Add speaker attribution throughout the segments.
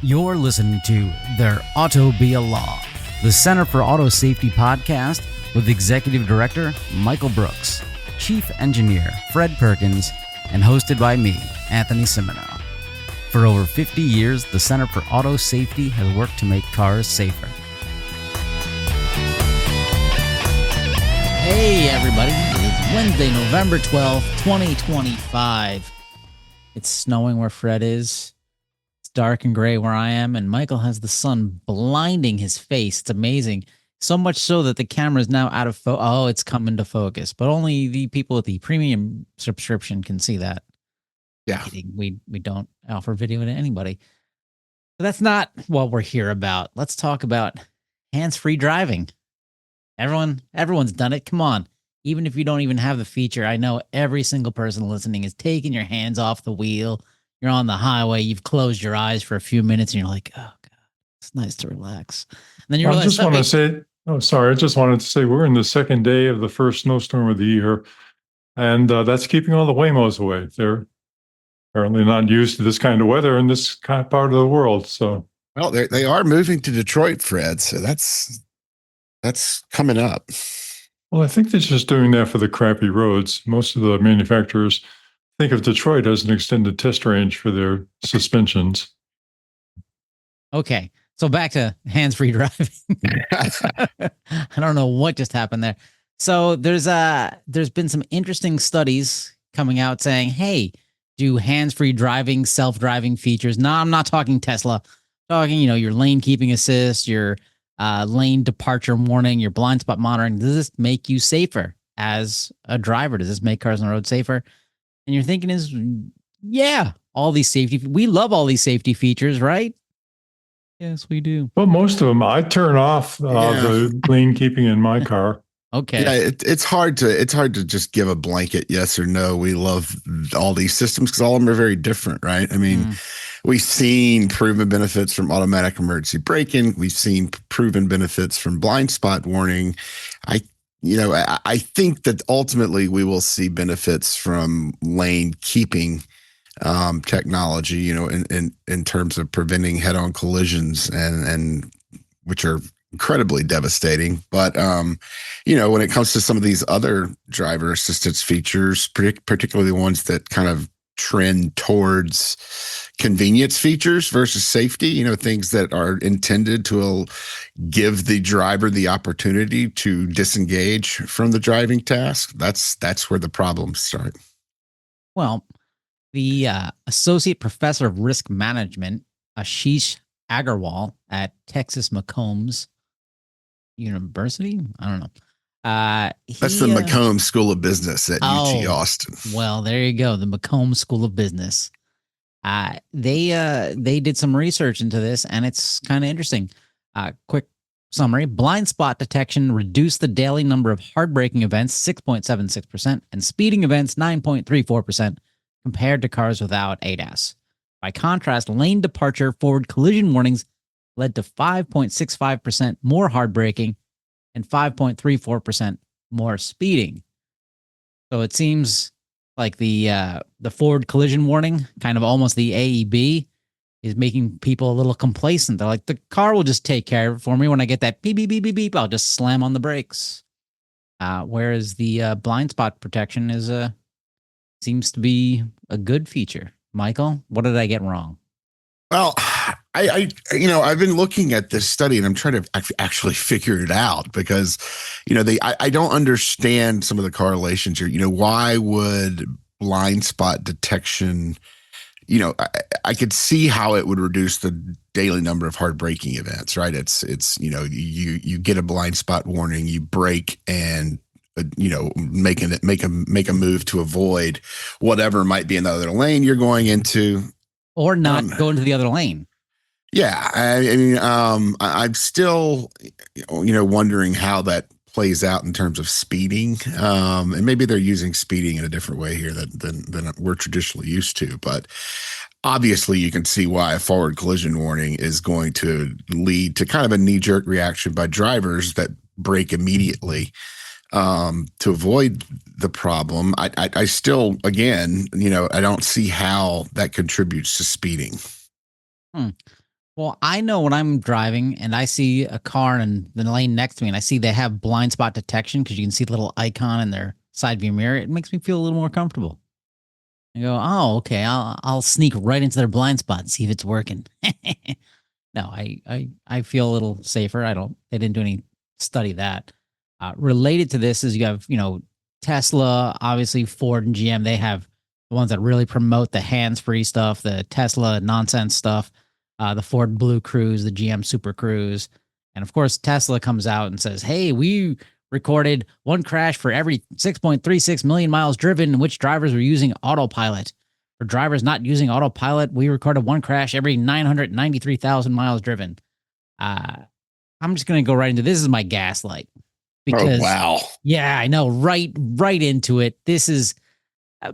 Speaker 1: You're listening to There Ought to Be a Law, the Center for Auto Safety podcast with Executive Director Michael Brooks, Chief Engineer Fred Perkins, and hosted by me, Anthony Simino. For over 50 years, the Center for Auto Safety has worked to make cars safer.
Speaker 2: Hey everybody, it is Wednesday, November 12th, 2025. It's snowing where Fred is. It's dark and gray where I am, and Michael has the sun blinding his face. It's amazing. So much so that the camera is now out of focus. Oh, it's coming to focus, but only the people with the premium subscription can see that.
Speaker 3: Yeah.
Speaker 2: We don't offer video to anybody. But that's not what we're here about. Let's talk about hands-free driving. Everyone's done it. Come on. Even if you don't even have the feature, I know every single person listening is taking your hands off the wheel. You're on the highway. You've closed your eyes for a few minutes and you're like, oh God, it's nice to relax. And then you realize,
Speaker 4: I just wanted to say we're in the second day of the first snowstorm of the year, and that's keeping all the Waymos away. They're apparently not used to this kind of weather in this kind of part of the world. So,
Speaker 3: well, they are moving to Detroit, Fred. So that's coming up.
Speaker 4: Well, I think they're just doing that for the crappy roads. Most of the manufacturers think of Detroit as an extended test range for their suspensions.
Speaker 2: Okay, so back to hands-free driving. I don't know what just happened there. So there's been some interesting studies coming out saying, hey, do hands-free driving, self-driving features. No, I'm not talking Tesla. I'm talking, your lane keeping assist, your lane departure warning, your blind spot monitoring. Does this make you safer as a driver? Does this make cars on the road safer? And you're thinking is, yeah, all these safety. We love all these safety features, right? Yes, we do.
Speaker 4: Well, most of them, I turn off the lane keeping in my car.
Speaker 2: Okay.
Speaker 3: Yeah, it's hard to just give a blanket yes or no. We love all these systems because all of them are very different, right? I mean, we've seen proven benefits from automatic emergency braking. We've seen proven benefits from blind spot warning. I think that ultimately we will see benefits from lane keeping technology, in terms of preventing head-on collisions and which are incredibly devastating. But, when it comes to some of these other driver assistance features, particularly the ones that kind of trend towards convenience features versus safety, things that are intended to give the driver the opportunity to disengage from the driving task, that's where the problems start.
Speaker 2: Well, the Associate Professor of Risk Management, Ashish Agarwal at Texas McCombs University? I don't know.
Speaker 3: That's the McCombs School of Business at UT Austin.
Speaker 2: Well, there you go. The McCombs School of Business. They did some research into this, and it's kind of interesting. Quick summary: blind spot detection reduced the daily number of hard braking events 6.76% and speeding events 9.34% compared to cars without ADAS. By contrast, lane departure forward collision warnings led to 5.65% more hard braking and 5.34% more speeding. So it seems like the forward collision warning, kind of almost the AEB, is making people a little complacent. They're like, the car will just take care of it for me. When I get that beep, beep, beep, beep, beep, I'll just slam on the brakes. Whereas the blind spot protection seems to be a good feature. Michael, what did I get wrong?
Speaker 3: Well, I've been looking at this study and I'm trying to actually figure it out because, I don't understand some of the correlations here. Why would blind spot detection, I could see how it would reduce the daily number of hard braking events, right? It's you get a blind spot warning, you brake and make a move to avoid whatever might be in the other lane you're going into,
Speaker 2: or not go into the other lane.
Speaker 3: Yeah, I'm still, wondering how that plays out in terms of speeding, and maybe they're using speeding in a different way here than we're traditionally used to. But obviously, you can see why a forward collision warning is going to lead to kind of a knee-jerk reaction by drivers that brake immediately to avoid the problem. I still, again, I don't see how that contributes to speeding.
Speaker 2: Well, I know when I'm driving and I see a car in the lane next to me and I see they have blind spot detection because you can see the little icon in their side view mirror, it makes me feel a little more comfortable. I go, oh, okay, I'll sneak right into their blind spot and see if it's working. No, I feel a little safer. They didn't do any study that. Related to this is you have, Tesla, obviously Ford and GM, they have the ones that really promote the hands-free stuff, the Tesla nonsense stuff, the Ford Blue Cruise, the GM Super Cruise. And of course, Tesla comes out and says, hey, we recorded one crash for every 6.36 million miles driven in which drivers were using autopilot. For drivers not using autopilot, we recorded one crash every 993,000 miles driven. I'm just going to go right into this is my gaslight. Because,
Speaker 3: oh, wow.
Speaker 2: Yeah, I know. Right into it. This is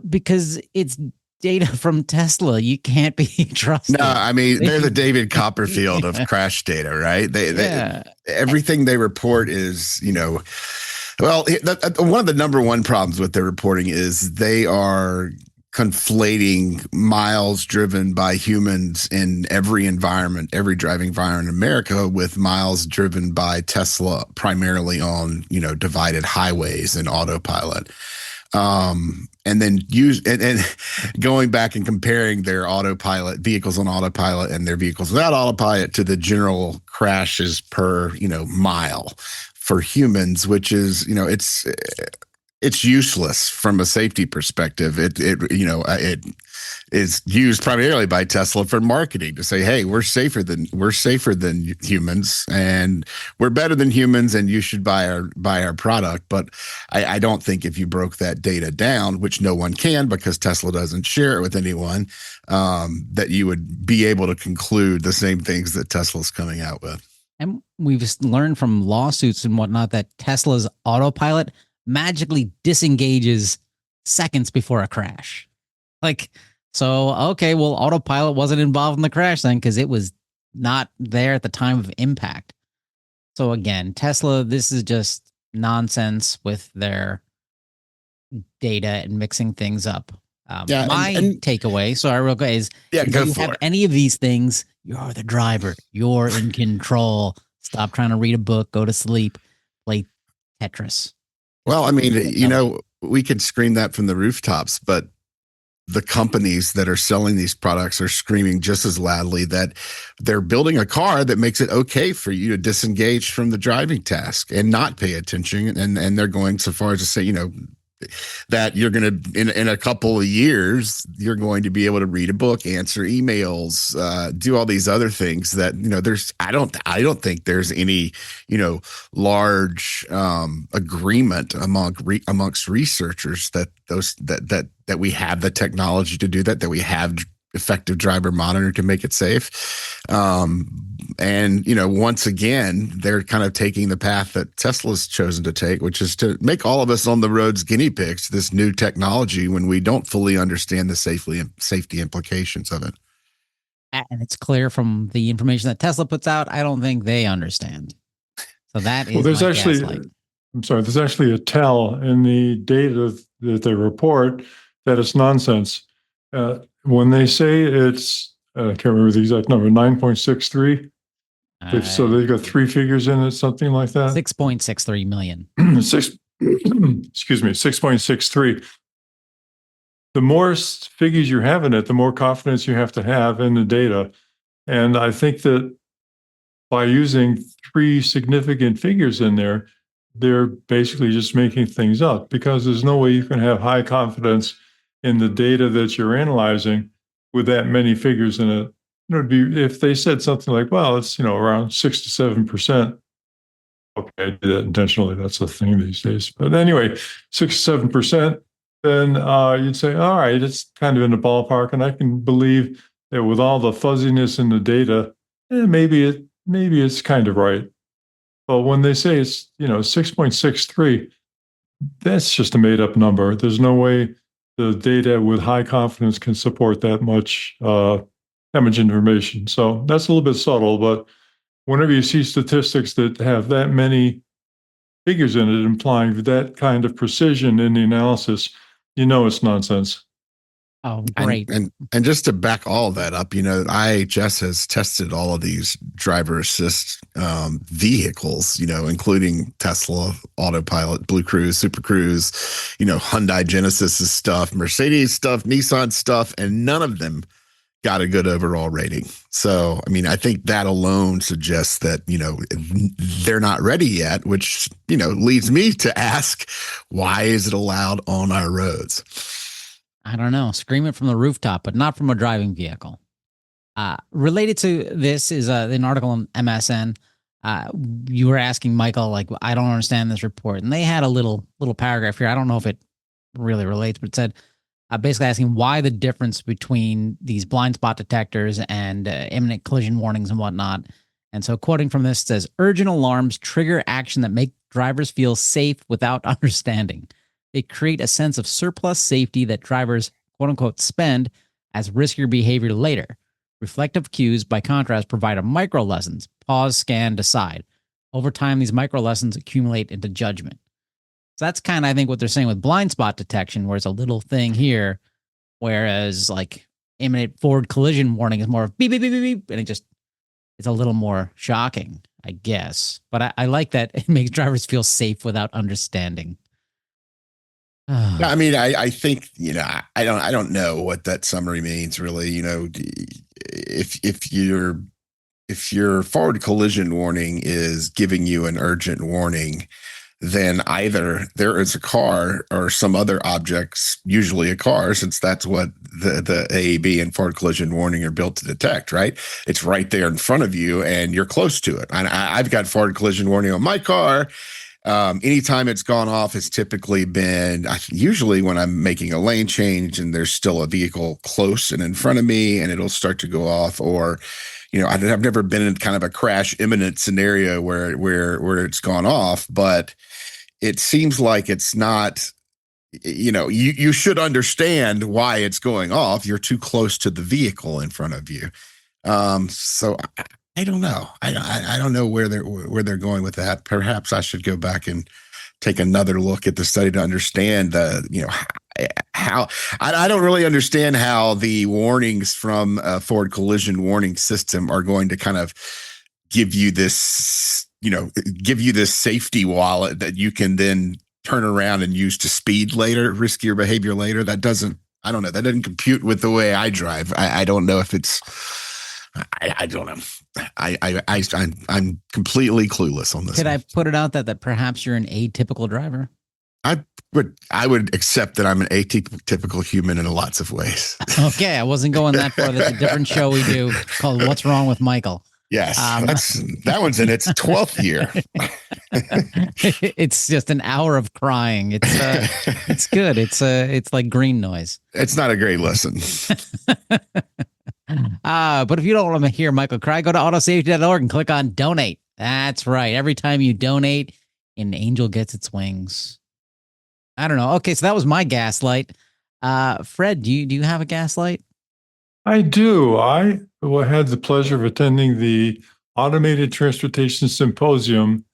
Speaker 2: because it's data from Tesla. You can't be trusted.
Speaker 3: No, I mean, they're the David Copperfield of crash data, right? Everything they report is, well, one of the number one problems with their reporting is they are conflating miles driven by humans in every environment, every driving environment in America with miles driven by Tesla, primarily on, divided highways and autopilot. And then and going back and comparing their autopilot vehicles on autopilot and their vehicles without autopilot to the general crashes per, mile for humans, which is, it's useless from a safety perspective. It is used primarily by Tesla for marketing to say, hey, we're safer than humans and we're better than humans and you should buy our product. But I don't think if you broke that data down, which no one can because Tesla doesn't share it with anyone, that you would be able to conclude the same things that Tesla's coming out with.
Speaker 2: And we've learned from lawsuits and whatnot that Tesla's autopilot magically disengages seconds before a crash. Okay, well, autopilot wasn't involved in the crash then because it was not there at the time of impact. So again, Tesla, this is just nonsense with their data and mixing things up. My takeaway, sorry, real quick, is if you have any of these things, you're the driver. You're in control. Stop trying to read a book, go to sleep, play Tetris.
Speaker 3: Well, I mean, we could scream that from the rooftops, but the companies that are selling these products are screaming just as loudly that they're building a car that makes it okay for you to disengage from the driving task and not pay attention. And they're going so far as to say, that you're going to, in a couple of years, you're going to be able to read a book, answer emails, do all these other things that, I don't think there's any, large agreement amongst researchers that we have the technology to do that we have effective driver monitor to make it safe. And, once again, they're kind of taking the path that Tesla's chosen to take, which is to make all of us on the roads guinea pigs to this new technology when we don't fully understand the safety implications of it.
Speaker 2: And it's clear from the information that Tesla puts out, I don't think they understand. So that is
Speaker 4: there's actually a tell in the data that they report that it's nonsense. When they say it's, I can't remember the exact number, 9.63. So they've got three figures in it, something like that.
Speaker 2: 6.63 million.
Speaker 4: 6.63. The more figures you have in it, the more confidence you have to have in the data. And I think that by using three significant figures in there, they're basically just making things up because there's no way you can have high confidence in the data that you're analyzing with that many figures in it. It'd be if they said something like, well, it's, around 6 to 7%. Okay, I did that intentionally. That's the thing these days. But anyway, 6 to 7%, then you'd say, all right, it's kind of in the ballpark. And I can believe that with all the fuzziness in the data, maybe it's kind of right. But when they say it's, 6.63, that's just a made up number. There's no way the data with high confidence can support that much information. So that's a little bit subtle, but whenever you see statistics that have that many figures in it implying that kind of precision in the analysis, it's nonsense.
Speaker 2: Oh, great.
Speaker 3: And just to back all of that up, IHS has tested all of these driver assist vehicles, including Tesla, Autopilot, Blue Cruise, Super Cruise, Hyundai Genesis stuff, Mercedes stuff, Nissan stuff, and none of them got a good overall rating. So, I think that alone suggests that, they're not ready yet, which, leads me to ask, why is it allowed on our roads?
Speaker 2: I don't know. Scream it from the rooftop, but not from a driving vehicle. Related to this is an article on MSN. You were asking Michael, like, I don't understand this report. And they had a little paragraph here. I don't know if it really relates, but it said, basically asking why the difference between these blind spot detectors and imminent collision warnings and whatnot. And so quoting from this, it says, urgent alarms trigger action that make drivers feel safe without understanding. They create a sense of surplus safety that drivers, quote unquote, spend as riskier behavior later. Reflective cues, by contrast, provide a micro lessons, pause, scan, decide. Over time, these micro lessons accumulate into judgment. So that's kind of, I think, what they're saying with blind spot detection, where it's a little thing here, whereas like imminent forward collision warning is more of beep, beep, beep, beep, beep, and it's a little more shocking, I guess. But I like that it makes drivers feel safe without understanding.
Speaker 3: Yeah, I think, I don't know what that summary means really. If your forward collision warning is giving you an urgent warning, then either there is a car or some other objects, usually a car, since that's what the AAB and forward collision warning are built to detect, right? It's right there in front of you and you're close to it. And I've got forward collision warning on my car. Anytime it's gone off, it's typically been usually when I'm making a lane change and there's still a vehicle close and in front of me, and it'll start to go off. Or, I've never been in kind of a crash imminent scenario where it's gone off, but it seems like it's not. You should understand why it's going off. You're too close to the vehicle in front of you. So I don't know. I don't know where they're going with that. Perhaps I should go back and take another look at the study to understand how I don't really understand how the warnings from a forward collision warning system are going to kind of give you this safety wallet that you can then turn around and use to speed later, riskier behavior later. I don't know. That doesn't compute with the way I drive. I don't know if it's. I don't know. I'm completely clueless on this.
Speaker 2: Could I put it out that perhaps you're an atypical driver?
Speaker 3: I would accept that I'm an atypical human in lots of ways.
Speaker 2: Okay, I wasn't going that far. There's a different show we do called "What's Wrong with Michael."
Speaker 3: Yes, that one's in its 12th year.
Speaker 2: It's just an hour of crying. It's good. It's like green noise.
Speaker 3: It's not a great listen.
Speaker 2: But if you don't want to hear Michael cry, go to autosafety.org and click on donate. That's right. Every time you donate, an angel gets its wings. I don't know. Okay, so that was my gaslight. Fred, do you have a gaslight?
Speaker 4: I do. I had the pleasure of attending the Automated Transportation Symposium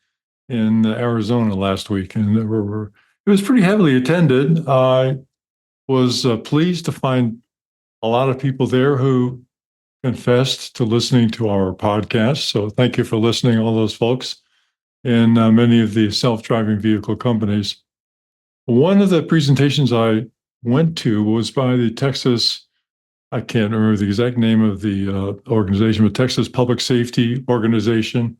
Speaker 4: in Arizona last week, and it was pretty heavily attended. I was pleased to find a lot of people there who confessed to listening to our podcast. So thank you for listening, all those folks, and many of the self-driving vehicle companies. One of the presentations I went to was by the Texas, I can't remember the exact name of the organization, but Texas Public Safety Organization,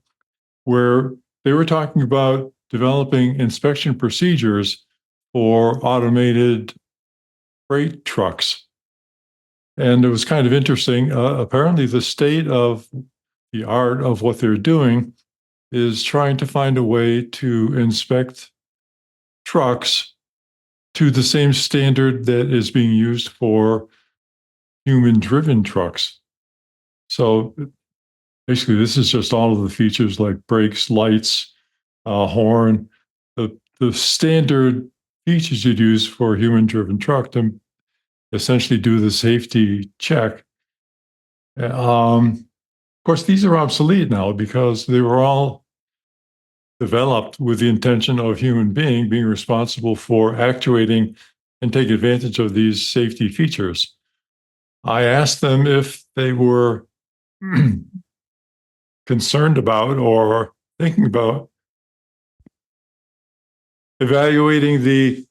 Speaker 4: where they were talking about developing inspection procedures for automated freight trucks. And it was kind of interesting. Apparently, the state of the art of what they're doing is trying to find a way to inspect trucks to the same standard that is being used for human-driven trucks. So basically, this is just all of the features like brakes, lights, horn, the standard features you'd use for a human-driven truck to essentially do the safety check. Of course, these are obsolete now because they were all developed with the intention of human being responsible for actuating and take advantage of these safety features. I asked them if they were concerned about or thinking about evaluating the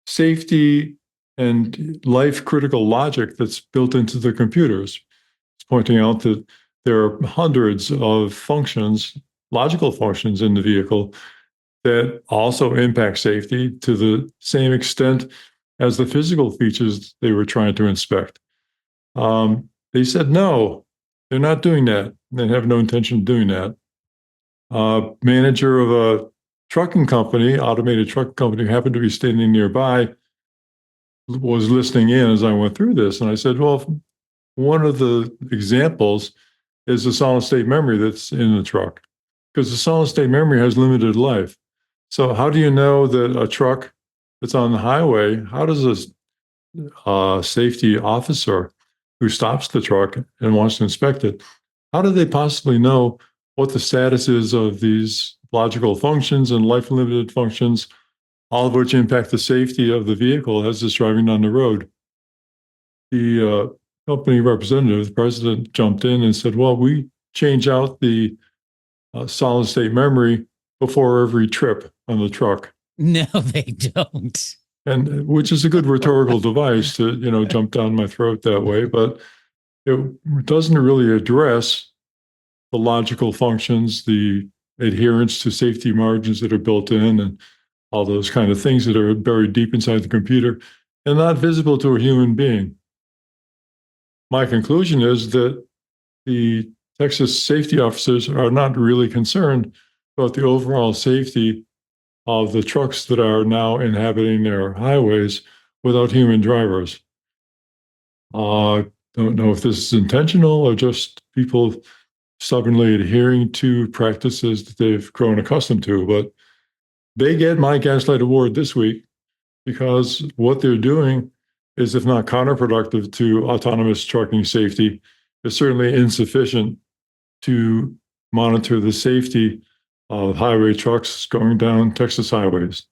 Speaker 4: safety and life critical logic that's built into the computers. It's pointing out that there are hundreds of functions, logical functions in the vehicle that also impact safety to the same extent as the physical features they were trying to inspect. They said no, they're not doing that. They have no intention of doing that. Manager of a trucking company, automated trucking company, who happened to be standing nearby, was listening in as I went through this. And I said, well, one of the examples is the solid state memory that's in the truck, because the solid state memory has limited life. So how do you know that a truck that's on the highway, how does a safety officer who stops the truck and wants to inspect it, how do they possibly know what the status is of these logical functions and life limited functions, all of which impact the safety of the vehicle as it's driving down the road? The company representative, the president, jumped in and said, well, we change out the solid state memory before every trip on the truck.
Speaker 2: No, they don't.
Speaker 4: And which is a good rhetorical device to, jump down my throat that way, but it doesn't really address the logical functions, the adherence to safety margins that are built in, and all those kind of things that are buried deep inside the computer and not visible to a human being. My conclusion is that the Texas safety officers are not really concerned about the overall safety of the trucks that are now inhabiting their highways without human drivers. I don't know if this is intentional or just people stubbornly adhering to practices that they've grown accustomed to, but they get my Gaslight Award this week because what they're doing is, if not counterproductive to autonomous trucking safety, is certainly insufficient to monitor the safety of highway trucks going down Texas highways.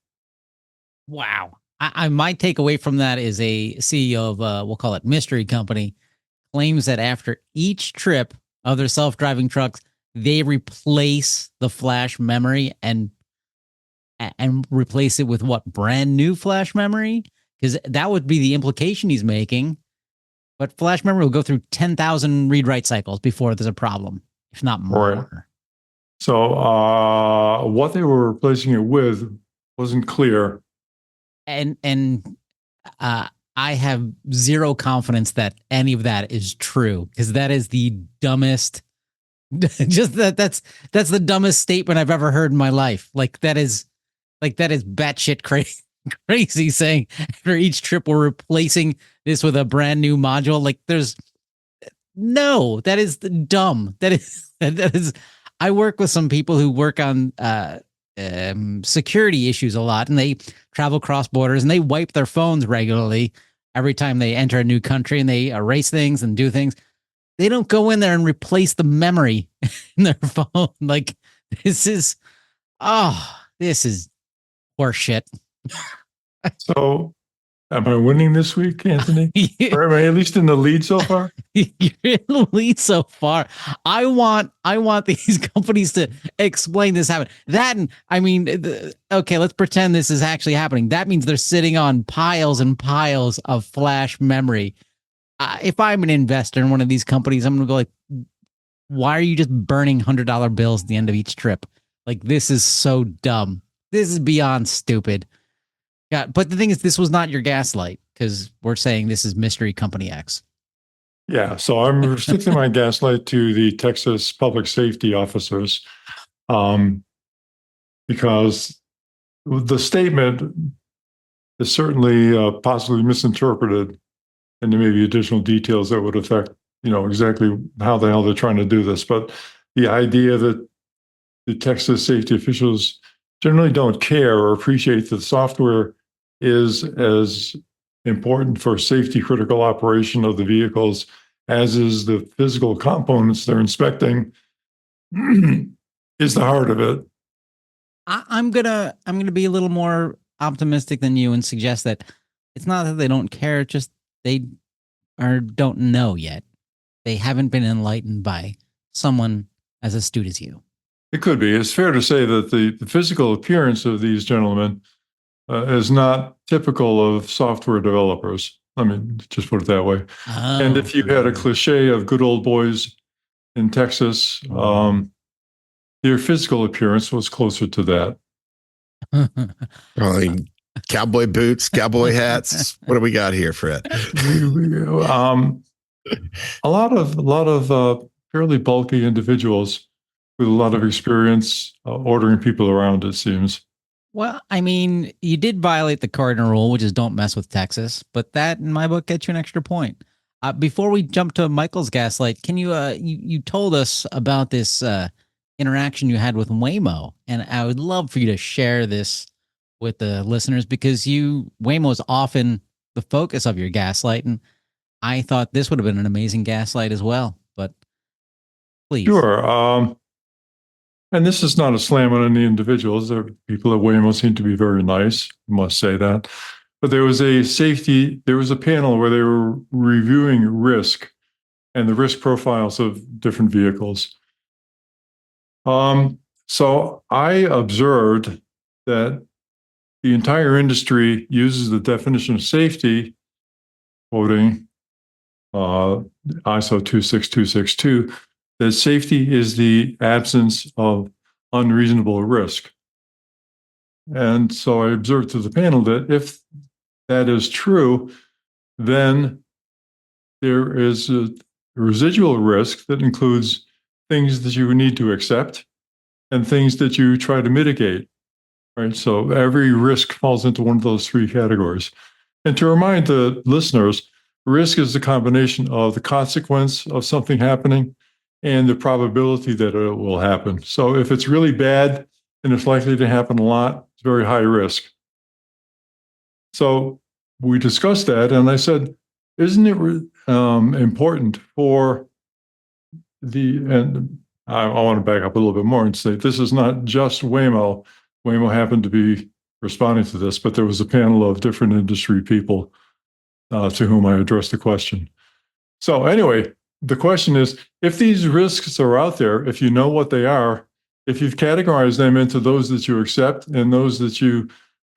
Speaker 2: Wow. I might take away from that is a CEO of we'll call it mystery company claims that after each trip of their self-driving trucks, they replace the flash memory and replace it with what, brand new flash memory? Because that would be the implication he's making. But flash memory will go through 10,000 read-write cycles before there's a problem, if not more.
Speaker 4: Right. So what they were replacing it with wasn't clear.
Speaker 2: And I have zero confidence that any of that is true, because that is the dumbest. Just that's the dumbest statement I've ever heard in my life. That is batshit crazy saying after each trip we're replacing this with a brand new module. That is dumb. That is. I work with some people who work on security issues a lot, and they travel cross borders, and they wipe their phones regularly every time they enter a new country, and they erase things and do things. They don't go in there and replace the memory in their phone. This is horseshit.
Speaker 4: So am I winning this week, Anthony? Or am I at least in the lead so far?
Speaker 2: You're in the lead so far. I want these companies to explain this happen. Okay, let's pretend this is actually happening. That means they're sitting on piles and piles of flash memory. If I'm an investor in one of these companies, I'm going to go why are you just burning $100 bills at the end of each trip? This is so dumb. This is beyond stupid. Yeah, but the thing is, this was not your gaslight, because we're saying this is Mystery Company X.
Speaker 4: Yeah, so I'm restricting my gaslight to the Texas public safety officers, because the statement is certainly possibly misinterpreted, and there may be additional details that would affect, exactly how the hell they're trying to do this. But the idea that the Texas safety officials generally don't care or appreciate that the software is as important for safety critical operation of the vehicles as is the physical components they're inspecting is the heart of it.
Speaker 2: I'm gonna be a little more optimistic than you and suggest that it's not that they don't care, just they don't know yet. They haven't been enlightened by someone as astute as you.
Speaker 4: It could be. It's fair to say that the physical appearance of these gentlemen is not typical of software developers. I mean, just put it that way.
Speaker 2: Oh.
Speaker 4: And if you had a cliche of good old boys in Texas, their physical appearance was closer to that.
Speaker 3: I mean, cowboy boots, cowboy hats. What do we got here, Fred?
Speaker 4: A lot of fairly bulky individuals with a lot of experience ordering people around, it seems.
Speaker 2: Well, I mean, you did violate the cardinal rule, which is don't mess with Texas, but that, in my book, gets you an extra point. Before we jump to Michael's gaslight, can you, you told us about this interaction you had with Waymo, and I would love for you to share this with the listeners because Waymo is often the focus of your gaslight, and I thought this would have been an amazing gaslight as well, but please.
Speaker 4: Sure. And this is not a slam on any individuals. The people at Waymo seem to be very nice, I must say that. But there was a panel where they were reviewing risk and the risk profiles of different vehicles. So I observed that the entire industry uses the definition of safety, quoting ISO 26262, that safety is the absence of unreasonable risk. And so I observed to the panel that if that is true, then there is a residual risk that includes things that you need to accept and things that you try to mitigate. Right. So every risk falls into one of those three categories. And to remind the listeners, risk is the combination of the consequence of something happening and the probability that it will happen. So if it's really bad and it's likely to happen a lot, it's very high risk. So we discussed that, and I said, isn't it important for and I want to back up a little bit more and say this is not just Waymo. Waymo happened to be responding to this, but there was a panel of different industry people to whom I addressed the question. So anyway, the question is, if these risks are out there, if you know what they are, if you've categorized them into those that you accept and those that you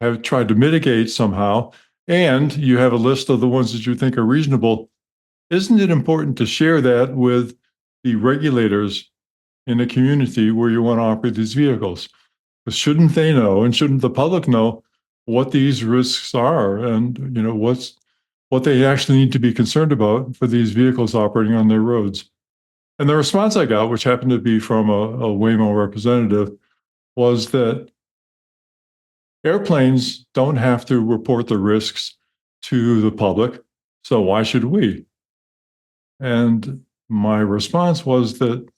Speaker 4: have tried to mitigate somehow, and you have a list of the ones that you think are reasonable, isn't it important to share that with the regulators in the community where you want to operate these vehicles? But shouldn't they know, and shouldn't the public know what these risks are, and what they actually need to be concerned about for these vehicles operating on their roads? And the response I got, which happened to be from a Waymo representative, was that airplanes don't have to report the risks to the public, so why should we? And my response was that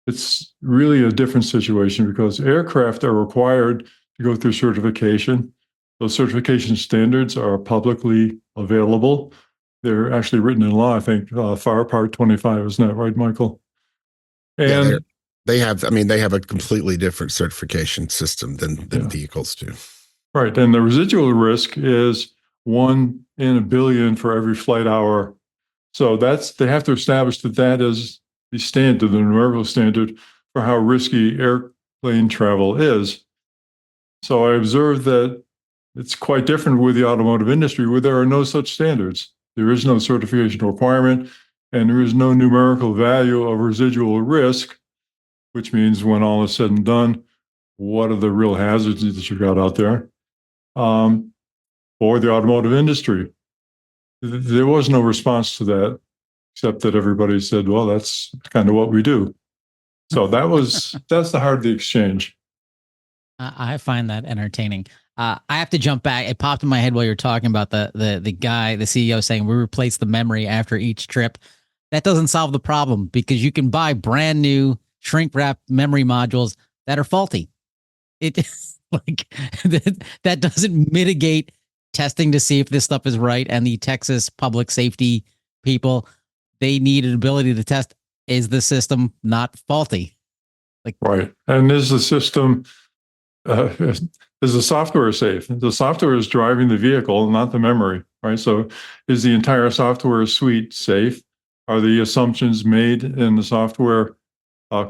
Speaker 4: it's really a different situation because aircraft are required to go through certification. Those certification standards are publicly available. They're actually written in law, I think, Fire Part 25, isn't that right, Michael? And
Speaker 3: yeah, they have a completely different certification system than vehicles do.
Speaker 4: Right. And the residual risk is 1 in a billion for every flight hour. So they have to establish that is the standard, the numerical standard for how risky airplane travel is. So I observed that it's quite different with the automotive industry where there are no such standards. There is no certification requirement, and there is no numerical value of residual risk, which means when all is said and done, what are the real hazards that you've got out there? For the automotive industry. There was no response to that, except that everybody said, well, that's kind of what we do. So that's the heart of the exchange.
Speaker 2: I find that entertaining. I have to jump back. It popped in my head while you're talking about the guy, the CEO saying we replace the memory after each trip. That doesn't solve the problem because you can buy brand new shrink wrap memory modules that are faulty. It like that doesn't mitigate testing to see if this stuff is right. And the Texas public safety people, they need an ability to test, is the system not faulty?
Speaker 4: Right. And is the system, is the software safe? The software is driving the vehicle, not the memory. right? So is the entire software suite safe? Are the assumptions made in the software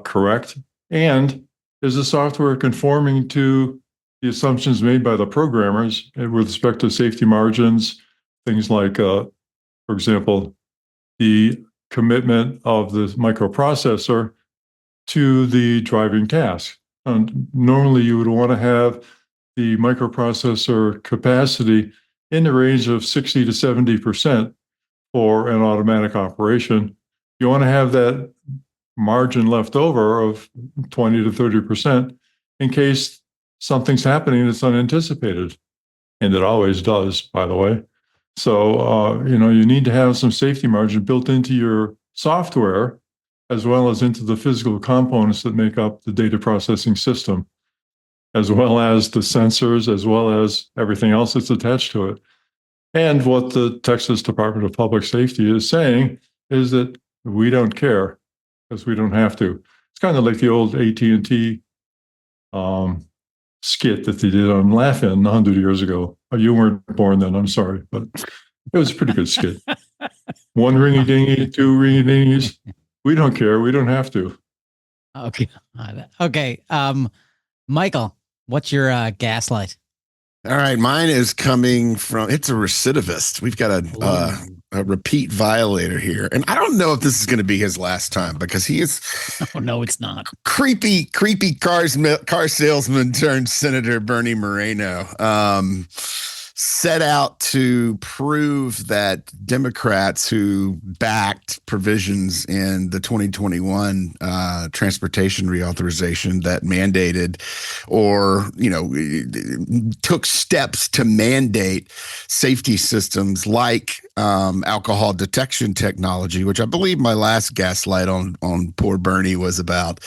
Speaker 4: correct? And is the software conforming to the assumptions made by the programmers with respect to safety margins, things like, for example, the commitment of the microprocessor to the driving task? And normally you would want to have the microprocessor capacity in the range of 60 to 70% for an automatic operation. You want to have that margin left over of 20 to 30% in case something's happening that's unanticipated. And it always does, by the way. So, you need to have some safety margin built into your software as well as into the physical components that make up the data processing system, as well as the sensors, as well as everything else that's attached to it. And what the Texas Department of Public Safety is saying is that we don't care because we don't have to. It's kind of like the old AT&T skit that they did on Laugh-In 100 years ago. You weren't born then, I'm sorry, but it was a pretty good skit. One ringy dingy, two ringy dingies. We don't care. We don't have to.
Speaker 2: Okay. Okay. Michael, what's your gaslight?
Speaker 3: All right, mine is coming from. It's a recidivist. We've got a repeat violator here, and I don't know if this is going to be his last time because he is.
Speaker 2: Oh no, it's not.
Speaker 3: Creepy car salesman turned Senator Bernie Moreno set out to prove that Democrats who backed provisions in the 2021 transportation reauthorization that mandated or, took steps to mandate safety systems like alcohol detection technology, which I believe my last gaslight on poor Bernie was about.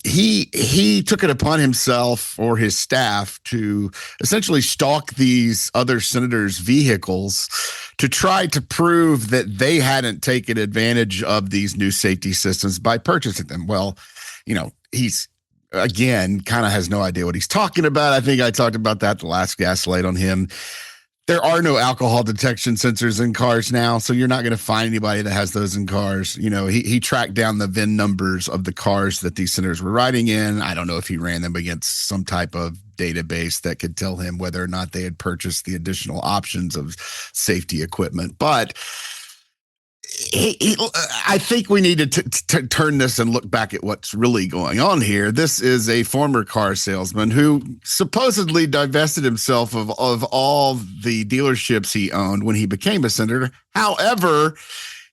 Speaker 3: He took it upon himself or his staff to essentially stalk these other senators' vehicles to try to prove that they hadn't taken advantage of these new safety systems by purchasing them. Well, he's again kind of has no idea what he's talking about. I think I talked about that the last gaslight on him. There are no alcohol detection sensors in cars now, so you're not going to find anybody that has those in cars. He tracked down the VIN numbers of the cars that these senators were riding in. I don't know if he ran them against some type of database that could tell him whether or not they had purchased the additional options of safety equipment. But I think we need to turn this and look back at what's really going on here. This is a former car salesman who supposedly divested himself of all the dealerships he owned when he became a senator. However,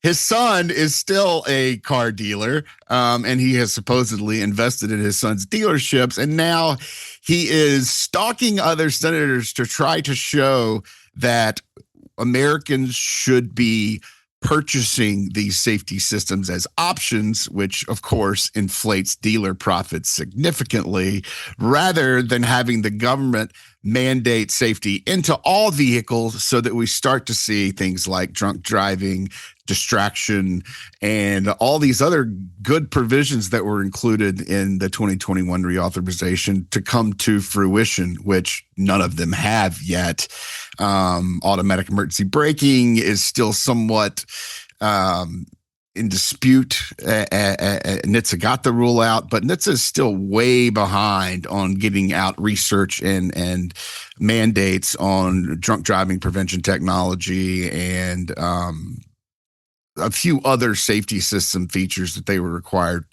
Speaker 3: his son is still a car dealer, and he has supposedly invested in his son's dealerships. And now he is stalking other senators to try to show that Americans should be purchasing these safety systems as options, which of course inflates dealer profits significantly, rather than having the government mandate safety into all vehicles so that we start to see things like drunk driving, distraction, and all these other good provisions that were included in the 2021 reauthorization to come to fruition, which none of them have yet. Automatic emergency braking is still somewhat in dispute. NHTSA got the rule out, but NHTSA is still way behind on getting out research and mandates on drunk driving prevention technology and a few other safety system features that they were required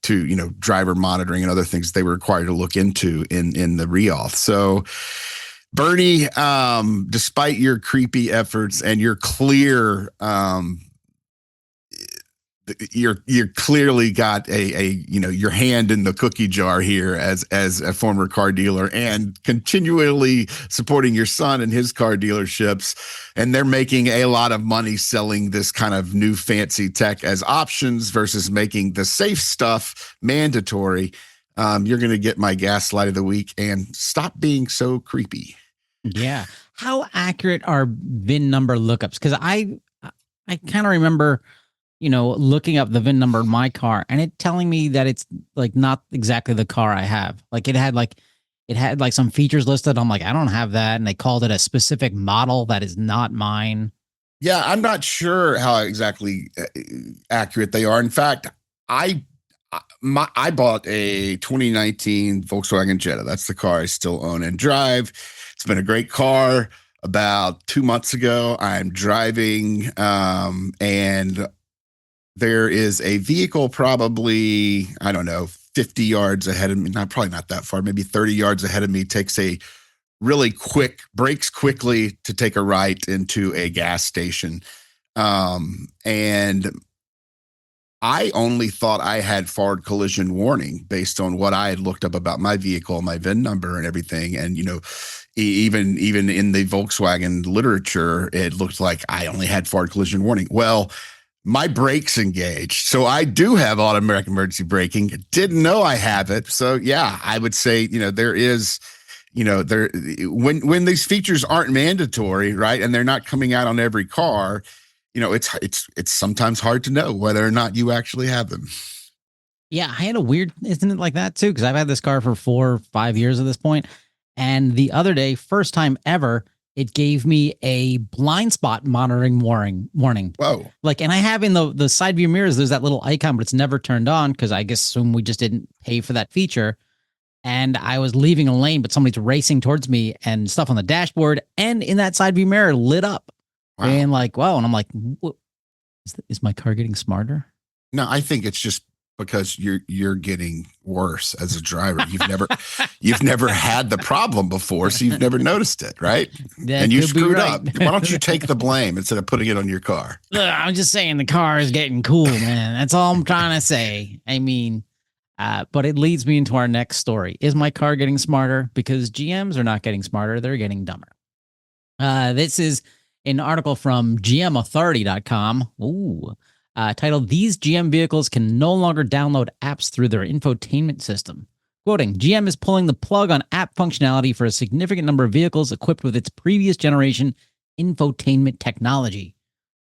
Speaker 3: to, driver monitoring and other things they were required to look into in the reauth. So Bernie, despite your creepy efforts and your clear, you're clearly got your hand in the cookie jar here as a former car dealer and continually supporting your son and his car dealerships. And they're making a lot of money selling this kind of new fancy tech as options versus making the safe stuff mandatory. You're going to get my gaslight of the week and stop being so creepy.
Speaker 2: Yeah. How accurate are VIN number lookups? Because I kind of remember, looking up the VIN number in my car and it telling me that it's like not exactly the car I have. Like it had like it had like some features listed. I'm like, I don't have that. And they called it a specific model that is not mine.
Speaker 3: Yeah, I'm not sure how exactly accurate they are. In fact, I I bought a 2019 Volkswagen Jetta. That's the car I still own and drive. It's been a great car. About 2 months ago, I'm driving, and there is a vehicle probably, I don't know, 50 yards ahead of me. Probably not that far, maybe 30 yards ahead of me, takes a really quick, brakes quickly to take a right into a gas station. And I only thought I had forward collision warning based on what I had looked up about my vehicle, my VIN number and everything. And, even in the Volkswagen literature, it looked like I only had forward collision warning. Well, my brakes engaged. So I do have automatic emergency braking. Didn't know I have it. So yeah, I would say, there is, there, when these features aren't mandatory, right, and they're not coming out on every car, it's sometimes hard to know whether or not you actually have them.
Speaker 2: Yeah, I had a weird, isn't it like that too? Because I've had this car for 4 or 5 years at this point. And the other day, first time ever, it gave me a blind spot monitoring warning.
Speaker 3: Whoa.
Speaker 2: Like, and I have in the side view mirrors, there's that little icon, but it's never turned on because I guess assume we just didn't pay for that feature. And I was leaving a lane, but somebody's racing towards me and stuff on the dashboard and in that side view mirror lit up. Wow. And like, wow. And I'm like, is my car getting smarter?
Speaker 3: No, I think it's just because you're getting worse as a driver. You've never had the problem before, so you've never noticed it, right? And you screwed up. Why don't you take the blame instead of putting it on your car?
Speaker 2: I'm just saying the car is getting cool, man. That's all I'm trying to say. I mean, but it leads me into our next story. Is my car getting smarter? Because GMs are not getting smarter. They're getting dumber. This is an article from gmauthority.com. Ooh. Titled, These GM Vehicles Can No Longer Download Apps Through Their Infotainment System. Quoting, GM is pulling the plug on app functionality for a significant number of vehicles equipped with its previous generation infotainment technology.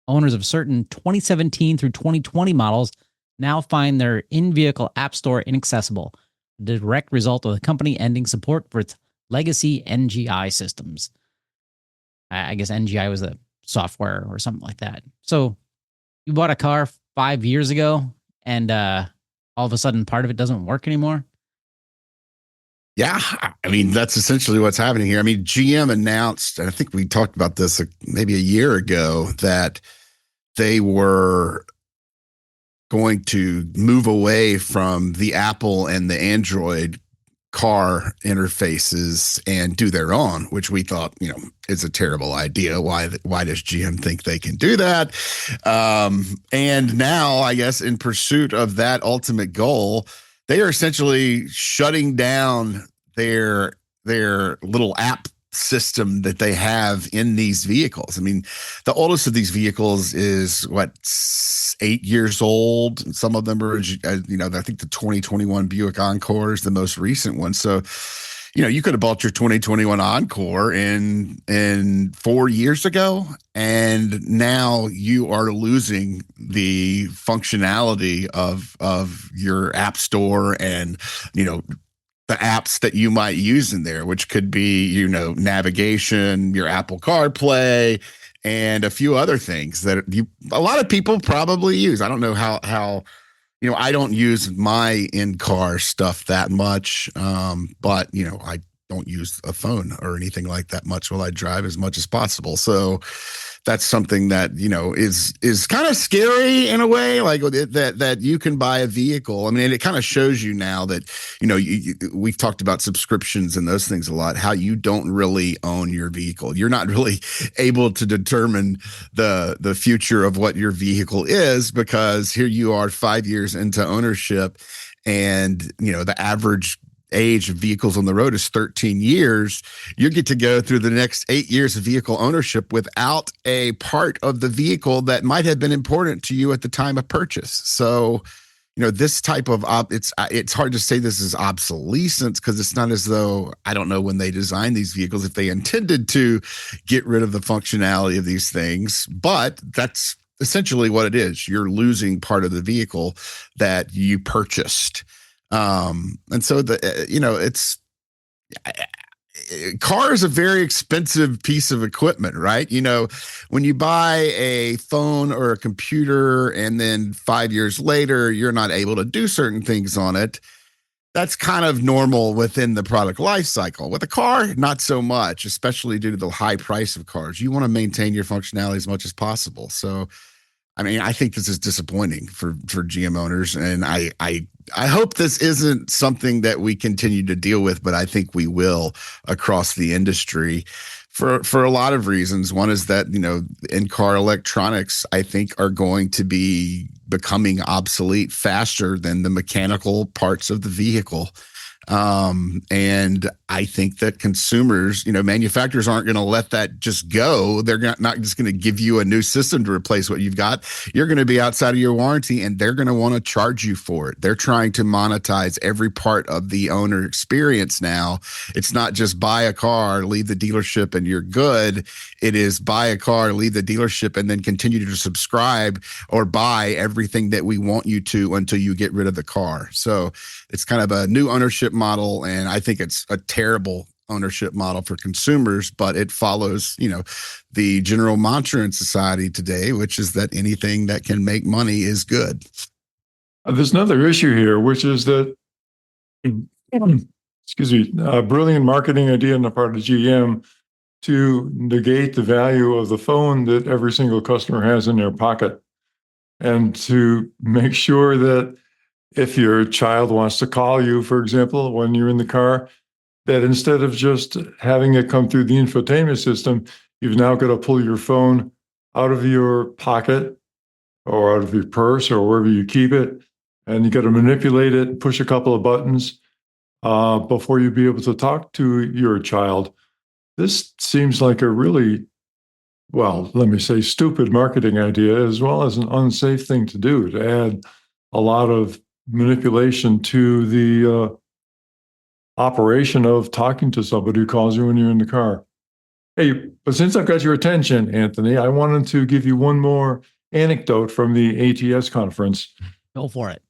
Speaker 2: Owners of certain 2017 through 2020 models now find their in-vehicle app store inaccessible, a direct result of the company ending support for its legacy NGI systems. I guess NGI was a software or something like that. So you bought a car 5 years ago and all of a sudden part of it doesn't work anymore?
Speaker 3: Yeah, I mean, that's essentially what's happening here. I mean, GM announced, and I think we talked about this maybe a year ago, that they were going to move away from the Apple and the Android car interfaces and do their own, which we thought, is a terrible idea. Why does GM think they can do that? And now, I guess, in pursuit of that ultimate goal, they are essentially shutting down their little app system that they have in these vehicles. I mean, the oldest of these vehicles is 8 years old. Some of them are, I think the 2021 Buick Encore is the most recent one. So, you could have bought your 2021 Encore in 4 years ago, and now you are losing the functionality of your app store and, the apps that you might use in there, which could be, navigation, your Apple CarPlay, and a few other things that a lot of people probably use. I don't know how, I don't use my in-car stuff that much. But, I don't use a phone or anything like that much while I drive as much as possible. So that's something that, is kind of scary in a way, like that you can buy a vehicle. I mean, it kind of shows you now that, we've talked about subscriptions and those things a lot, how you don't really own your vehicle. You're not really able to determine the future of what your vehicle is, because here you are 5 years into ownership, and, the average age of vehicles on the road is 13 years. You get to go through the next 8 years of vehicle ownership without a part of the vehicle that might have been important to you at the time of purchase. So, this type of it's hard to say this is obsolescence, because it's not as though, I don't know when they designed these vehicles if they intended to get rid of the functionality of these things, but that's essentially what it is. You're losing part of the vehicle that you purchased. And so car is a very expensive piece of equipment, right? You know, when you buy a phone or a computer and then 5 years later, you're not able to do certain things on it, that's kind of normal within the product life cycle. With a car, not so much, especially due to the high price of cars. You want to maintain your functionality as much as possible. So, I mean, I think this is disappointing for GM owners, and I hope this isn't something that we continue to deal with, but I think we will across the industry for a lot of reasons. One is that, you know, in-car electronics, I think, are going to be becoming obsolete faster than the mechanical parts of the vehicle. And I think that consumers, you know, manufacturers aren't going to let that just go. They're not just going to give you a new system to replace what you've got. You're going to be outside of your warranty, and they're going to want to charge you for it. They're trying to monetize every part of the owner experience now. It's not just buy a car, leave the dealership, and you're good. It is buy a car, leave the dealership, and then continue to subscribe or buy everything that we want you to until you get rid of the car. So it's kind of a new ownership model, and I think it's a terrible ownership model for consumers, but it follows, you know, the general mantra in society today, which is that anything that can make money is good.
Speaker 4: There's another issue here, which is that, excuse me, a brilliant marketing idea on the part of GM to negate the value of the phone that every single customer has in their pocket, and to make sure that if your child wants to call you, for example, when you're in the car, that instead of just having it come through the infotainment system, you've now got to pull your phone out of your pocket or out of your purse or wherever you keep it, and you got to manipulate it, push a couple of buttons before you be able to talk to your child. This seems like a really, well, let me say, stupid marketing idea, as well as an unsafe thing to do, to add a lot of manipulation to the operation of talking to somebody who calls you when you're in the car. Hey, but since I've got your attention, Anthony, I wanted to give you one more anecdote from the ATS conference.
Speaker 2: Go for it.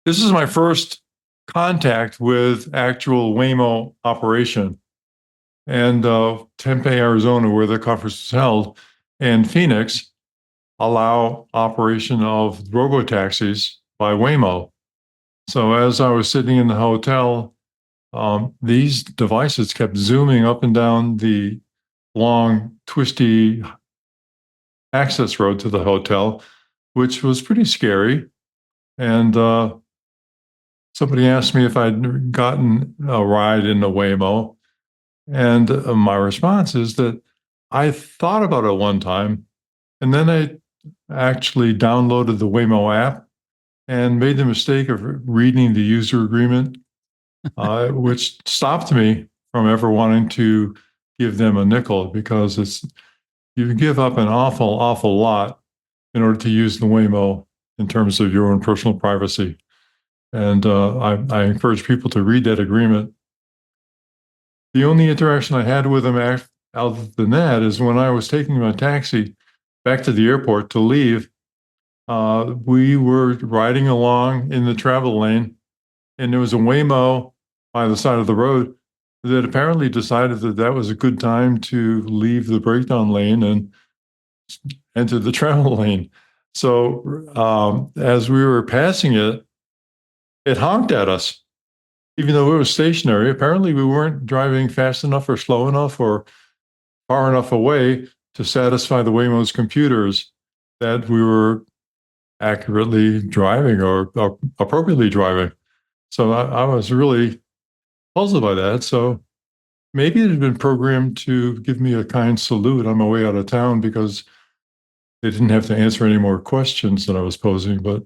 Speaker 4: This is my first contact with actual Waymo operation. And Tempe, Arizona, where the conference is held, and Phoenix allow operation of robotaxis by Waymo. So as I was sitting in the hotel, these devices kept zooming up and down the long, twisty access road to the hotel, which was pretty scary. And somebody asked me if I'd gotten a ride in the Waymo. And my response is that I thought about it one time, and then I actually downloaded the Waymo app and made the mistake of reading the user agreement, which stopped me from ever wanting to give them a nickel, because you give up an awful lot in order to use the Waymo in terms of your own personal privacy. And I encourage people to read that agreement. The only interaction I had with them other than that is when I was taking my taxi back to the airport to leave. We were riding along in the travel lane, and there was a Waymo by the side of the road that apparently decided that that was a good time to leave the breakdown lane and enter the travel lane. So as we were passing it, it honked at us, even though it was stationary. Apparently, we weren't driving fast enough or slow enough or far enough away to satisfy the Waymo's computers that we were accurately driving or appropriately driving. So I was really puzzled by that. So maybe it had been programmed to give me a kind salute on my way out of town, because they didn't have to answer any more questions that I was posing. But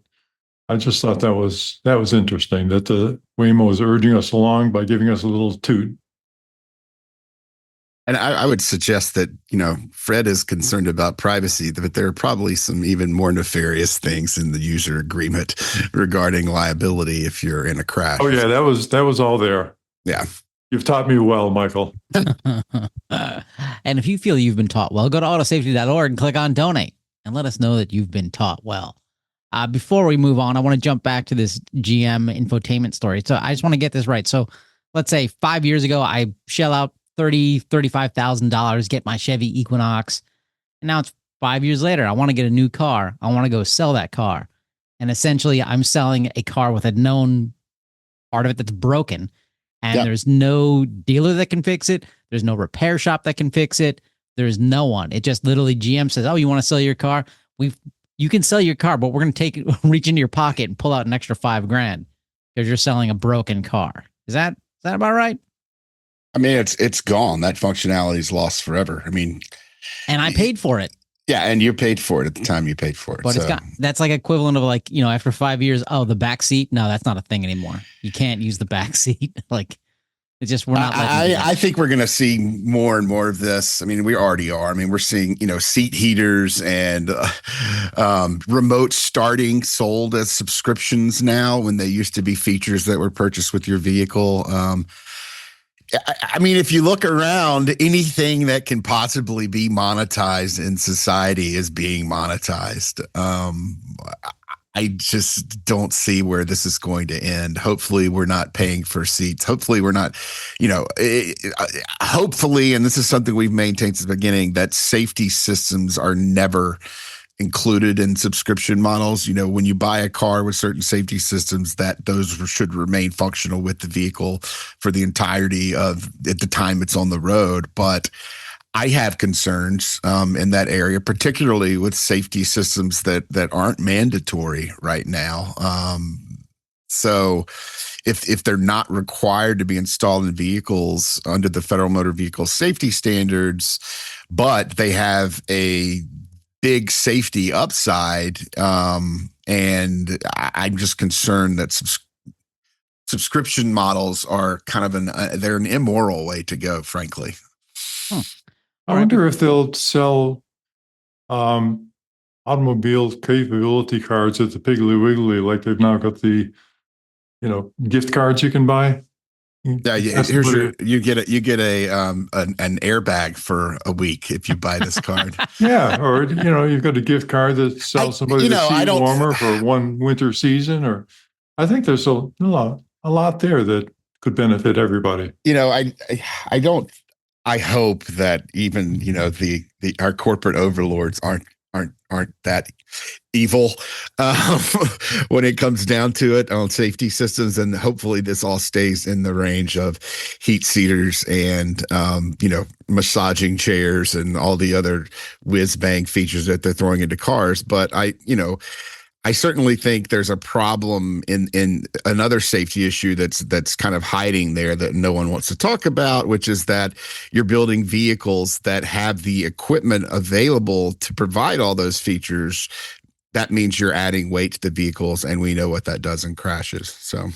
Speaker 4: I just thought that was interesting, that the Waymo was urging us along by giving us a little toot.
Speaker 3: And I would suggest that, you know, Fred is concerned about privacy, but there are probably some even more nefarious things in the user agreement regarding liability if you're in a crash.
Speaker 4: Oh yeah, that was all there.
Speaker 3: Yeah.
Speaker 4: You've taught me well, Michael.
Speaker 2: And if you feel you've been taught well, go to autosafety.org and click on donate and let us know that you've been taught well. Before we move on, I want to jump back to this GM infotainment story. So I just want to get this right. So let's say 5 years ago, I shell out $35,000, get my Chevy Equinox. And now it's 5 years later. I want to get a new car. I want to go sell that car. And essentially, I'm selling a car with a known part of it that's broken. And there's no dealer that can fix it. There's no repair shop that can fix it. There's no one. It just literally GM says, "Oh, you want to sell your car? You can sell your car, but we're going to reach into your pocket and pull out an extra $5,000 because you're selling a broken car." Is that about right?
Speaker 3: I mean, it's gone. That functionality is lost forever. I mean,
Speaker 2: and I paid for it.
Speaker 3: Yeah, and you paid for it at the time you paid for it.
Speaker 2: But that's like equivalent of like, after 5 years, the back seat. No, that's not a thing anymore. You can't use the back seat. Like, it's just, we're not.
Speaker 3: I think we're going to see more and more of this. I mean, we already are. I mean, we're seeing, seat heaters and remote starting sold as subscriptions now when they used to be features that were purchased with your vehicle. I mean, if you look around, anything that can possibly be monetized in society is being monetized. I just don't see where this is going to end. Hopefully, we're not paying for seats. Hopefully, we're not, hopefully, and this is something we've maintained since the beginning, that safety systems are never included in subscription models. When you buy a car with certain safety systems, that those should remain functional with the vehicle for the entirety of at the time it's on the road. But I have concerns in that area, particularly with safety systems that aren't mandatory right now. So if they're not required to be installed in vehicles under the Federal Motor Vehicle Safety Standards, but they have a big safety upside, and I'm just concerned that subscription models are kind of they're an immoral way to go, frankly.
Speaker 4: I wonder if they'll sell automobile capability cards at the Piggly Wiggly, like they've now got the, gift cards you can buy.
Speaker 3: Yeah, you get an airbag for a week if you buy this card.
Speaker 4: Yeah, or you've got a gift card that sells somebody a seat warmer for one winter season, or I think there's a lot there that could benefit everybody.
Speaker 3: I hope that even our corporate overlords aren't that evil when it comes down to it on safety systems, and hopefully this all stays in the range of heat seaters and massaging chairs and all the other whiz bang features that they're throwing into cars. But I certainly think there's a problem in another safety issue that's kind of hiding there that no one wants to talk about, which is that you're building vehicles that have the equipment available to provide all those features. That means you're adding weight to the vehicles, and we know what that does in crashes. So,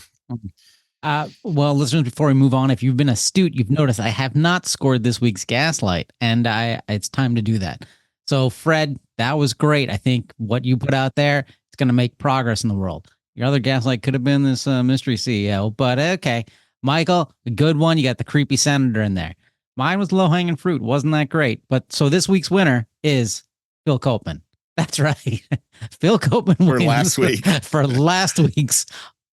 Speaker 2: well, listeners, before we move on, if you've been astute, you've noticed I have not scored this week's Gaslight, and it's time to do that. So, Fred, that was great. I think what you put out there, it's going to make progress in the world. Your other Gaslight could have been this mystery CEO, but okay. Michael, a good one. You got the creepy senator in there. Mine was low-hanging fruit. Wasn't that great? But so this week's winner is Phil Copeman. That's right. Phil Copeman
Speaker 3: for last week.
Speaker 2: For last week's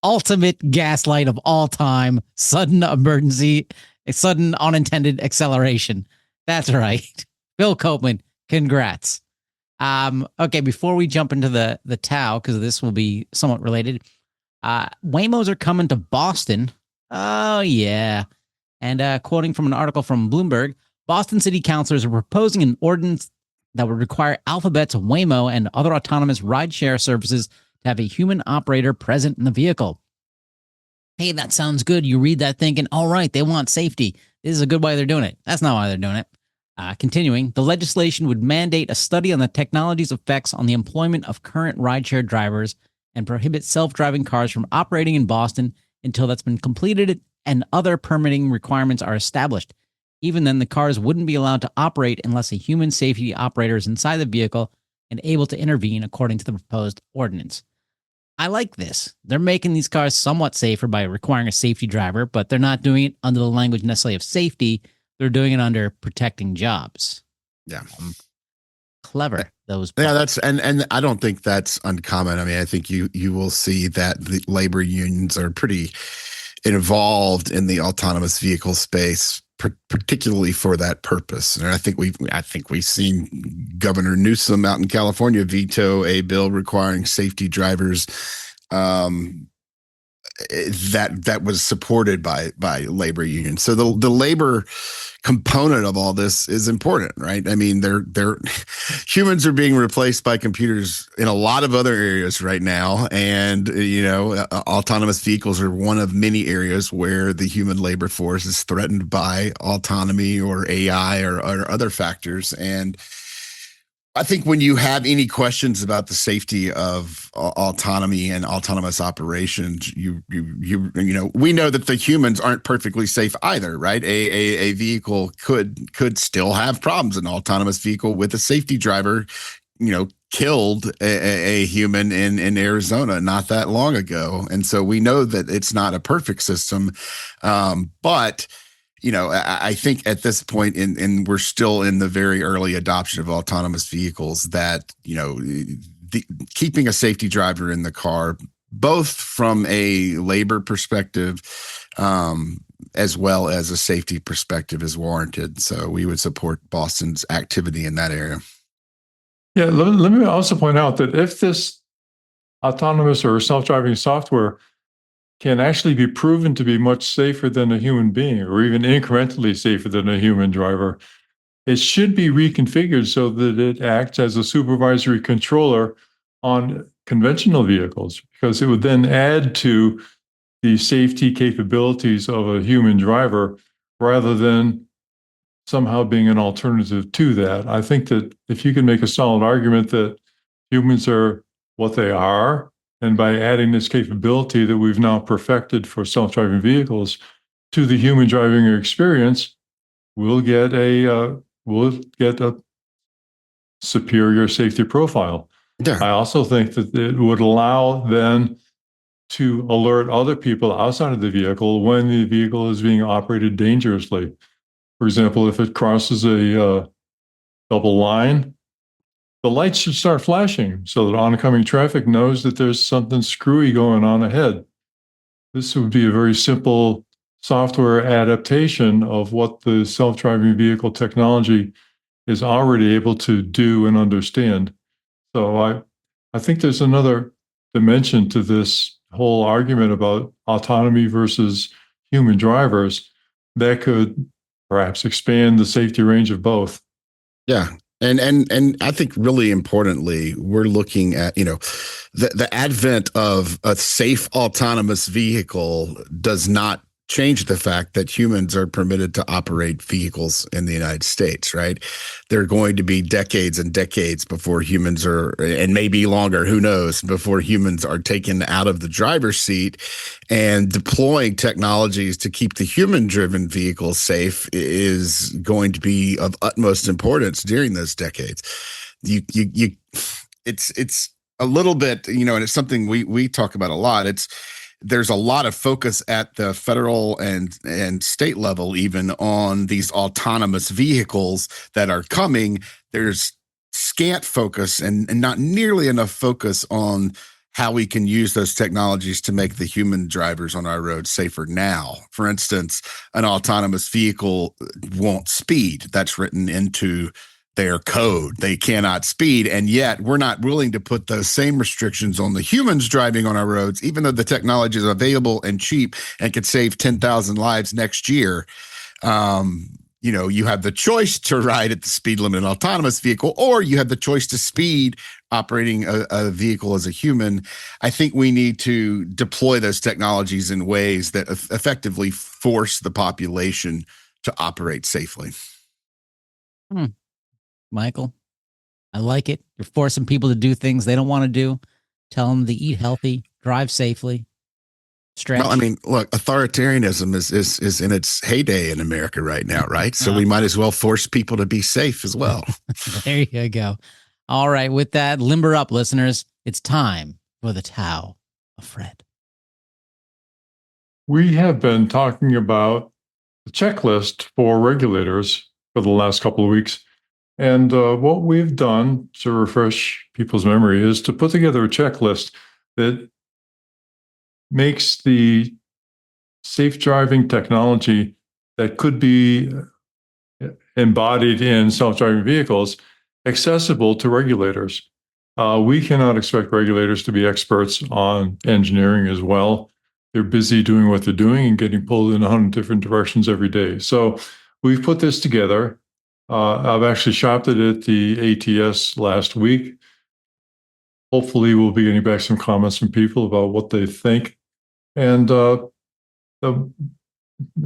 Speaker 2: ultimate gaslight of all time, sudden emergency, sudden unintended acceleration. That's right. Phil Copeman, congrats. Okay, before we jump into the Tau, because this will be somewhat related, Waymos are coming to Boston. Oh, yeah. And quoting from an article from Bloomberg, Boston city councilors are proposing an ordinance that would require Alphabet's Waymo and other autonomous rideshare services to have a human operator present in the vehicle. Hey, that sounds good. You read that thinking, all right, they want safety. This is a good way they're doing it. That's not why they're doing it. Continuing, the legislation would mandate a study on the technology's effects on the employment of current rideshare drivers and prohibit self-driving cars from operating in Boston until that's been completed and other permitting requirements are established. Even then, the cars wouldn't be allowed to operate unless a human safety operator is inside the vehicle and able to intervene according to the proposed ordinance. I like this. They're making these cars somewhat safer by requiring a safety driver, but they're not doing it under the language necessarily of safety. They're doing it under protecting jobs.
Speaker 3: Yeah.
Speaker 2: clever those
Speaker 3: Yeah,
Speaker 2: bots.
Speaker 3: and I don't think that's uncommon. I mean, I think you will see that the labor unions are pretty involved in the autonomous vehicle space, particularly for that purpose. And I think we've seen Governor Newsom out in California veto a bill requiring safety drivers. That was supported by labor unions. So the labor component of all this is important, right? I mean, they're humans are being replaced by computers in a lot of other areas right now, and autonomous vehicles are one of many areas where the human labor force is threatened by autonomy or AI or other factors. And I think when you have any questions about the safety of autonomy and autonomous operations, we know that the humans aren't perfectly safe either, right? A vehicle could still have problems. An autonomous vehicle with a safety driver, killed a human in Arizona not that long ago, and so we know that it's not a perfect system, but I think at this point, and we're still in the very early adoption of autonomous vehicles, that, keeping a safety driver in the car, both from a labor perspective, as well as a safety perspective, is warranted. So we would support Boston's activity in that area.
Speaker 4: Yeah, let me also point out that if this autonomous or self-driving software can actually be proven to be much safer than a human being, or even incrementally safer than a human driver, it should be reconfigured so that it acts as a supervisory controller on conventional vehicles, because it would then add to the safety capabilities of a human driver rather than somehow being an alternative to that. I think that if you can make a solid argument that humans are what they are, and by adding this capability that we've now perfected for self-driving vehicles to the human driving experience, we'll get a superior safety profile.
Speaker 3: Yeah.
Speaker 4: I also think that it would allow then to alert other people outside of the vehicle when the vehicle is being operated dangerously. For example, if it crosses a double line, the lights should start flashing so that oncoming traffic knows that there's something screwy going on ahead. This would be a very simple software adaptation of what the self-driving vehicle technology is already able to do and understand. So I think there's another dimension to this whole argument about autonomy versus human drivers that could perhaps expand the safety range of both.
Speaker 3: Yeah. And I think really importantly, we're looking at, the advent of a safe autonomous vehicle does not change the fact that humans are permitted to operate vehicles in the United States, right? There are going to be decades and decades before humans are, and maybe longer, who knows, before humans are taken out of the driver's seat, and deploying technologies to keep the human-driven vehicles safe is going to be of utmost importance during those decades. It's a little bit, and it's something we talk about a lot. There's a lot of focus at the federal and state level, even on these autonomous vehicles that are coming. There's scant focus and not nearly enough focus on how we can use those technologies to make the human drivers on our roads safer now. For instance, an autonomous vehicle won't speed. That's written into their code. They cannot speed. And yet we're not willing to put those same restrictions on the humans driving on our roads, even though the technology is available and cheap and could save 10,000 lives next year. You have the choice to ride at the speed limit in an autonomous vehicle, or you have the choice to speed operating a vehicle as a human. I think we need to deploy those technologies in ways that effectively force the population to operate safely.
Speaker 2: Michael, I like it. You're forcing people to do things they don't want to do. Tell them to eat healthy, drive safely, stretch.
Speaker 3: Well, I mean, look, authoritarianism is in its heyday in America right now, right? So we might as well force people to be safe as well.
Speaker 2: There you go. All right. With that, limber up, listeners. It's time for the Tao of Fred.
Speaker 4: We have been talking about the checklist for regulators for the last couple of weeks. And what we've done to refresh people's memory is to put together a checklist that makes the safe driving technology that could be embodied in self-driving vehicles accessible to regulators. We cannot expect regulators to be experts on engineering as well. They're busy doing what they're doing and getting pulled in 100 different directions every day. So we've put this together. I've actually shopped it at the ATS last week. Hopefully, we'll be getting back some comments from people about what they think. And it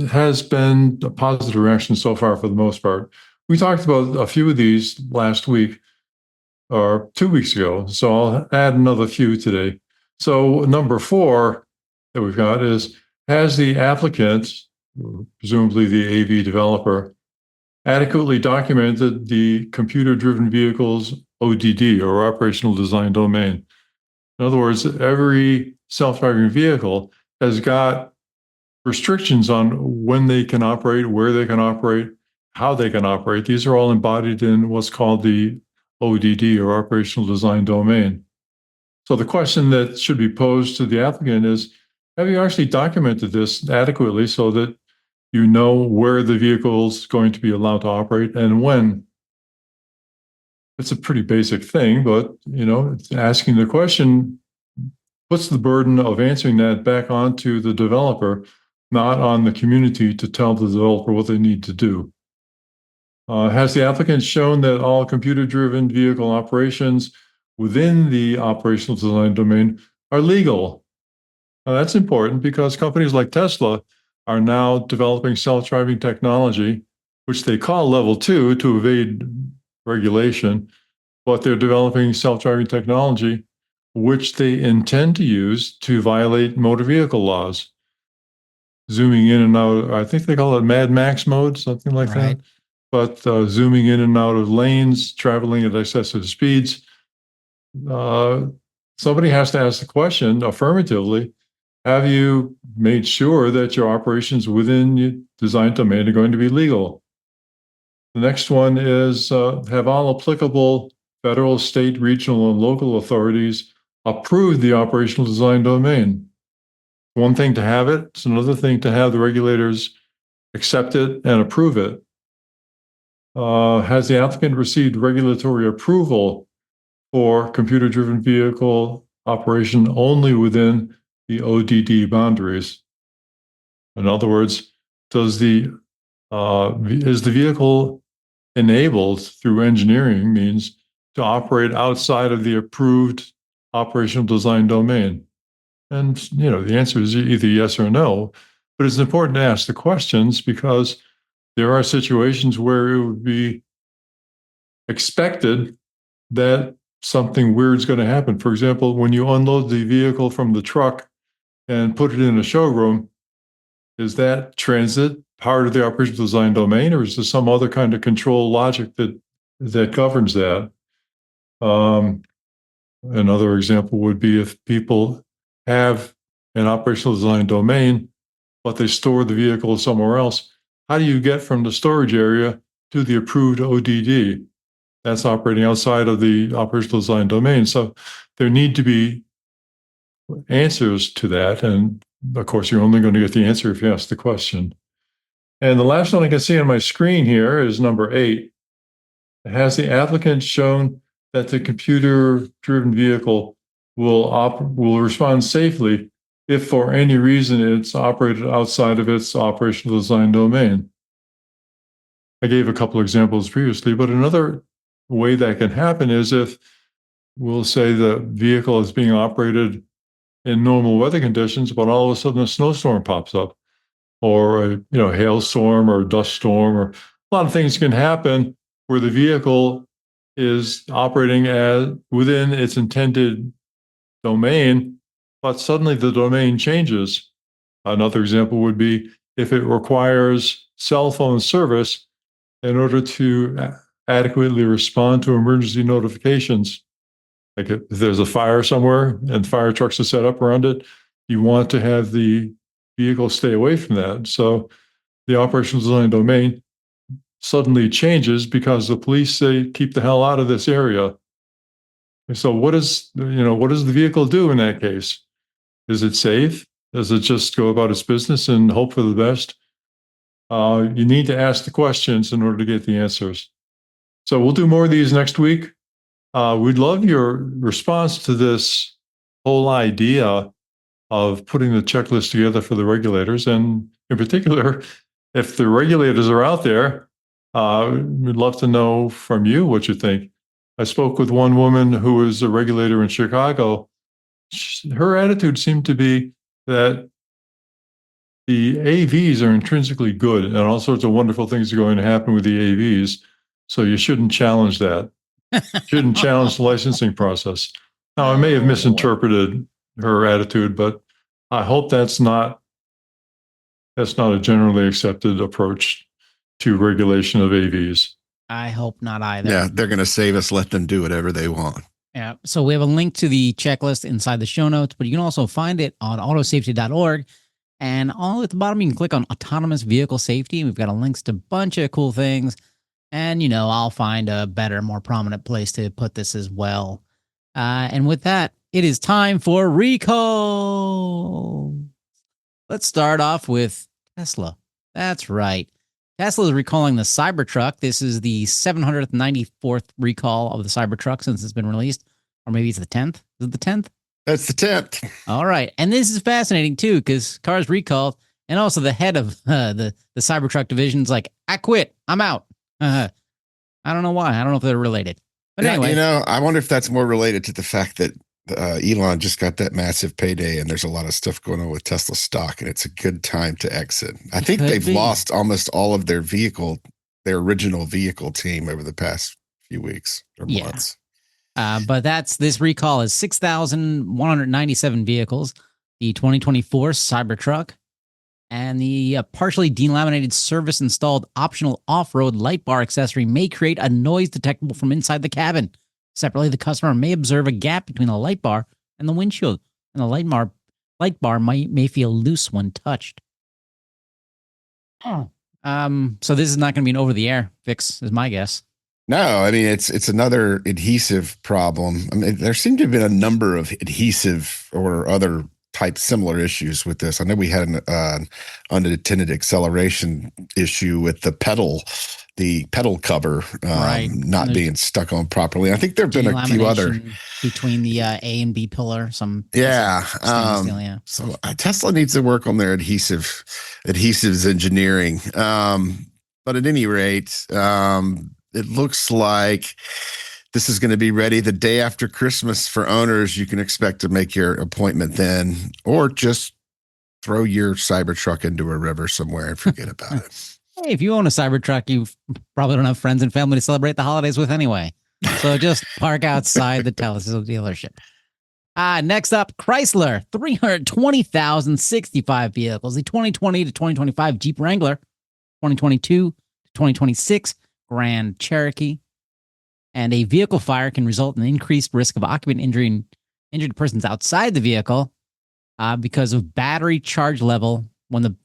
Speaker 4: has been a positive reaction so far for the most part. We talked about a few of these last week or 2 weeks ago, so I'll add another few today. So number 4 that we've got is, has the applicant, presumably the AV developer, adequately documented the computer-driven vehicle's ODD, or operational design domain? In other words, every self-driving vehicle has got restrictions on when they can operate, where they can operate, how they can operate. These are all embodied in what's called the ODD, or operational design domain. So the question that should be posed to the applicant is, have you actually documented this adequately so that you know where the vehicle is going to be allowed to operate and when? It's a pretty basic thing, but it's asking the question puts the burden of answering that back onto the developer, not on the community to tell the developer what they need to do. Has the applicant shown that all computer-driven vehicle operations within the operational design domain are legal? Now, that's important because companies like Tesla are now developing self-driving technology, which they call level 2 to evade regulation, but they're developing self-driving technology which they intend to use to violate motor vehicle laws. Zooming in and out, I think they call it Mad Max mode, something like that. But zooming in and out of lanes, traveling at excessive speeds. Somebody has to ask the question affirmatively, have you made sure that your operations within your design domain are going to be legal? The next one is, have all applicable federal, state, regional, and local authorities approved the operational design domain? One thing to have it, it's another thing to have the regulators accept it and approve it. Has the applicant received regulatory approval for computer-driven vehicle operation only within the ODD boundaries? In other words, is the vehicle enabled through engineering means to operate outside of the approved operational design domain? And the answer is either yes or no, but it's important to ask the questions because there are situations where it would be expected that something weird is going to happen. For example, when you unload the vehicle from the truck and put it in a showroom, is that transit part of the operational design domain, or is there some other kind of control logic that governs that? Another example would be if people have an operational design domain, but they store the vehicle somewhere else. How do you get from the storage area to the approved ODD? That's operating outside of the operational design domain. So there need to be answers to that. And of course, you're only going to get the answer if you ask the question. And the last one I can see on my screen here is number 8. Has the applicant shown that the computer-driven vehicle will respond safely if for any reason it's operated outside of its operational design domain? I gave a couple examples previously, but another way that can happen is if we'll say the vehicle is being operated in normal weather conditions, but all of a sudden a snowstorm pops up, or a hailstorm or a dust storm, or a lot of things can happen where the vehicle is operating within its intended domain, but suddenly the domain changes. Another example would be if it requires cell phone service in order to adequately respond to emergency notifications. Like if there's a fire somewhere and fire trucks are set up around it, you want to have the vehicle stay away from that. So the operational design domain suddenly changes because the police say, keep the hell out of this area. And so what does the vehicle do in that case? Is it safe? Does it just go about its business and hope for the best? You need to ask the questions in order to get the answers. So we'll do more of these next week. We'd love your response to this whole idea of putting the checklist together for the regulators. And in particular, if the regulators are out there, we'd love to know from you what you think. I spoke with one woman who is a regulator in Chicago. Her attitude seemed to be that the AVs are intrinsically good and all sorts of wonderful things are going to happen with the AVs. So you shouldn't challenge that. Shouldn't challenge the licensing process. Now, I may have misinterpreted her attitude, but I hope that's not a generally accepted approach to regulation of AVs.
Speaker 2: I hope not either.
Speaker 3: Yeah, they're going to save us. Let them do whatever they want.
Speaker 2: Yeah. So we have a link to the checklist inside the show notes, but you can also find it on autosafety.org. And all at the bottom, you can click on autonomous vehicle safety. We've got links to a bunch of cool things. And, I'll find a better, more prominent place to put this as well. And with that, it is time for recall. Let's start off with Tesla. That's right. Tesla is recalling the Cybertruck. This is the 794th recall of the Cybertruck since it's been released. Or maybe it's the 10th. Is it the 10th?
Speaker 3: That's the 10th.
Speaker 2: All right. And this is fascinating, too, because cars recalled. And also the head of the Cybertruck division is like, I quit. I'm out. I don't know why. I don't know if they're related. But anyway.
Speaker 3: I wonder if that's more related to the fact that Elon just got that massive payday and there's a lot of stuff going on with Tesla stock and it's a good time to exit. I think they've lost almost all of their original vehicle team over the past few weeks or months.
Speaker 2: But this recall is 6,197 vehicles, the 2024 Cybertruck, and the partially delaminated service-installed optional off-road light bar accessory may create a noise detectable from inside the cabin. Separately, the customer may observe a gap between the light bar and the windshield, and the light bar may feel loose when touched. So this is not going to be an over-the-air fix, is my guess.
Speaker 3: No, I mean it's another adhesive problem. I mean, there seem to have been a number of adhesive or other type similar issues with this. I know we had an unattended acceleration issue with the pedal cover not being stuck on properly. I think there have been a few other
Speaker 2: between the A and B pillar. So
Speaker 3: Tesla needs to work on their adhesives engineering. But at any rate, it looks like this is going to be ready the day after Christmas for owners. You can expect to make your appointment then, or just throw your Cybertruck into a river somewhere and forget about it.
Speaker 2: Hey, if you own a Cybertruck, you probably don't have friends and family to celebrate the holidays with anyway. So just park outside the Tesla dealership. Next up, Chrysler, 320,065 vehicles. The 2020 to 2025 Jeep Wrangler, 2022 to 2026 Grand Cherokee. And a vehicle fire can result in increased risk of occupant injury and injured persons outside the vehicle because of battery charge level. When the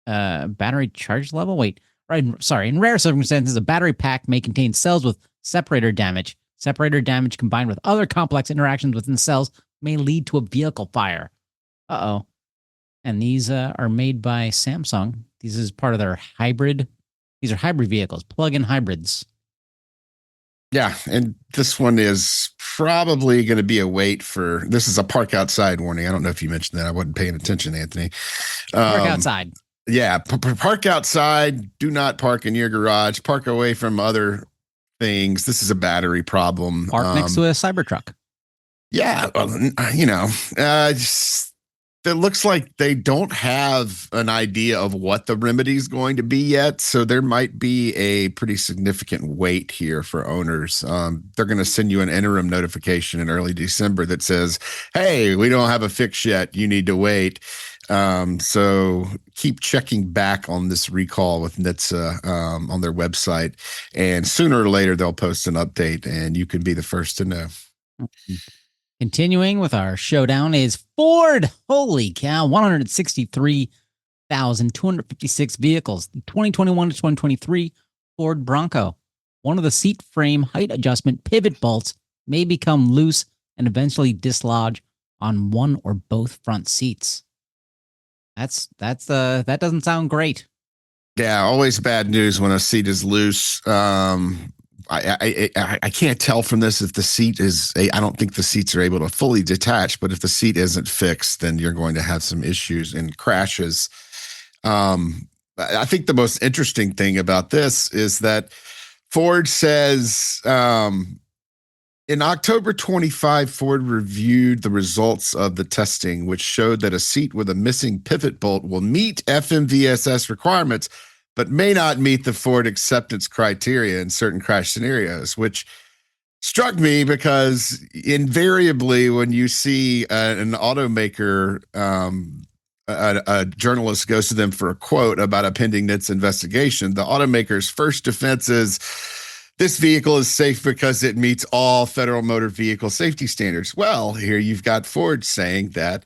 Speaker 2: battery charge level? In rare circumstances, a battery pack may contain cells with separator damage. Separator damage combined with other complex interactions within cells may lead to a vehicle fire. Uh-oh. And these are made by Samsung. These is part of their hybrid. These are hybrid vehicles, plug-in hybrids.
Speaker 3: Yeah, and this one is probably going to be a wait for. This is a park outside warning. I don't know if you mentioned that. I wasn't paying attention, Anthony.
Speaker 2: Park outside.
Speaker 3: Yeah, park outside. Do not park in your garage. Park away from other things. This is a battery problem.
Speaker 2: Park next to a Cybertruck.
Speaker 3: Yeah, it looks like they don't have an idea of what the remedy is going to be yet. So there might be a pretty significant wait here for owners. They're going to send you an interim notification in early December that says, hey, we don't have a fix yet. You need to wait. So keep checking back on this recall with NHTSA on their website. And sooner or later, they'll post an update and you can be the first to know.
Speaker 2: Mm-hmm. Continuing with our showdown is Ford. Holy cow, 163,256 vehicles. The 2021 to 2023 Ford Bronco. One of the seat frame height adjustment pivot bolts may become loose and eventually dislodge on one or both front seats. That doesn't sound great.
Speaker 3: Yeah, always bad news when a seat is loose. I can't tell from this if the seat is. I don't think the seats are able to fully detach, but if the seat isn't fixed, then you're going to have some issues and crashes. I think the most interesting thing about this is that Ford says in October 25, Ford reviewed the results of the testing, which showed that a seat with a missing pivot bolt will meet FMVSS requirements, but may not meet the Ford acceptance criteria in certain crash scenarios, which struck me because invariably when you see an automaker, a journalist goes to them for a quote about a pending NHTSA investigation, the automaker's first defense is, this vehicle is safe because it meets all federal motor vehicle safety standards. Well, here you've got Ford saying that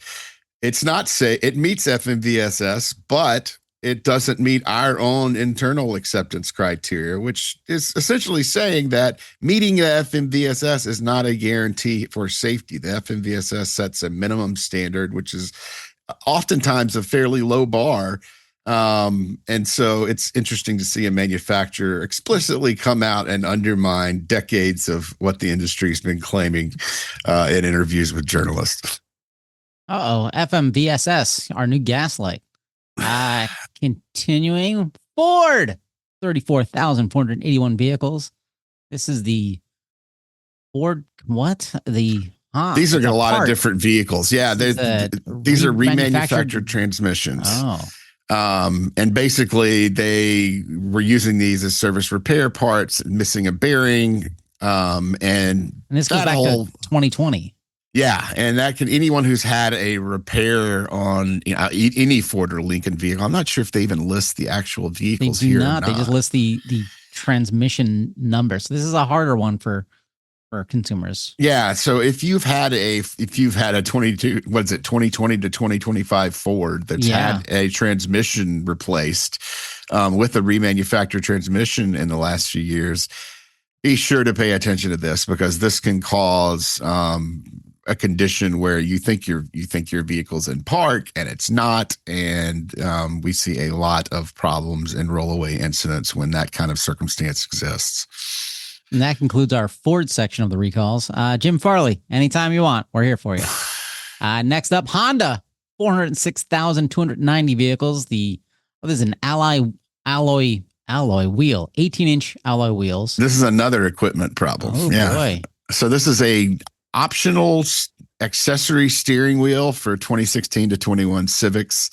Speaker 3: it's not safe. It meets FMVSS, but it doesn't meet our own internal acceptance criteria, which is essentially saying that meeting the FMVSS is not a guarantee for safety. The FMVSS sets a minimum standard, which is oftentimes a fairly low bar. And so it's interesting to see a manufacturer explicitly come out and undermine decades of what the industry's been claiming in interviews with journalists.
Speaker 2: FMVSS, our new gaslight. Continuing, Ford, 34,481 vehicles. This is the Ford, what? These are
Speaker 3: a lot of different vehicles. Yeah, these are remanufactured transmissions.
Speaker 2: Oh.
Speaker 3: And basically they were using these as service repair parts, missing a bearing. And
Speaker 2: this goes back to 2020.
Speaker 3: Yeah. And that can, anyone who's had a repair on any Ford or Lincoln vehicle, I'm not sure if they even list the actual vehicles
Speaker 2: they do
Speaker 3: here.
Speaker 2: Not. They just list the transmission number. So this is a harder one for consumers.
Speaker 3: Yeah. So if you've had a 2020 to 2025 Ford that's had a transmission replaced with a remanufactured transmission in the last few years, be sure to pay attention to this, because this can cause a condition where you think your vehicle's in park and it's not. And we see a lot of problems and rollaway incidents when that kind of circumstance exists.
Speaker 2: And that concludes our Ford section of the recalls. Jim Farley, anytime you want, we're here for you. Next up, Honda, 406,290 vehicles. This is an alloy wheel, 18-inch alloy wheels.
Speaker 3: This is another equipment problem.
Speaker 2: Oh, boy.
Speaker 3: So this is a optional accessory steering wheel for 2016 to 21 Civics.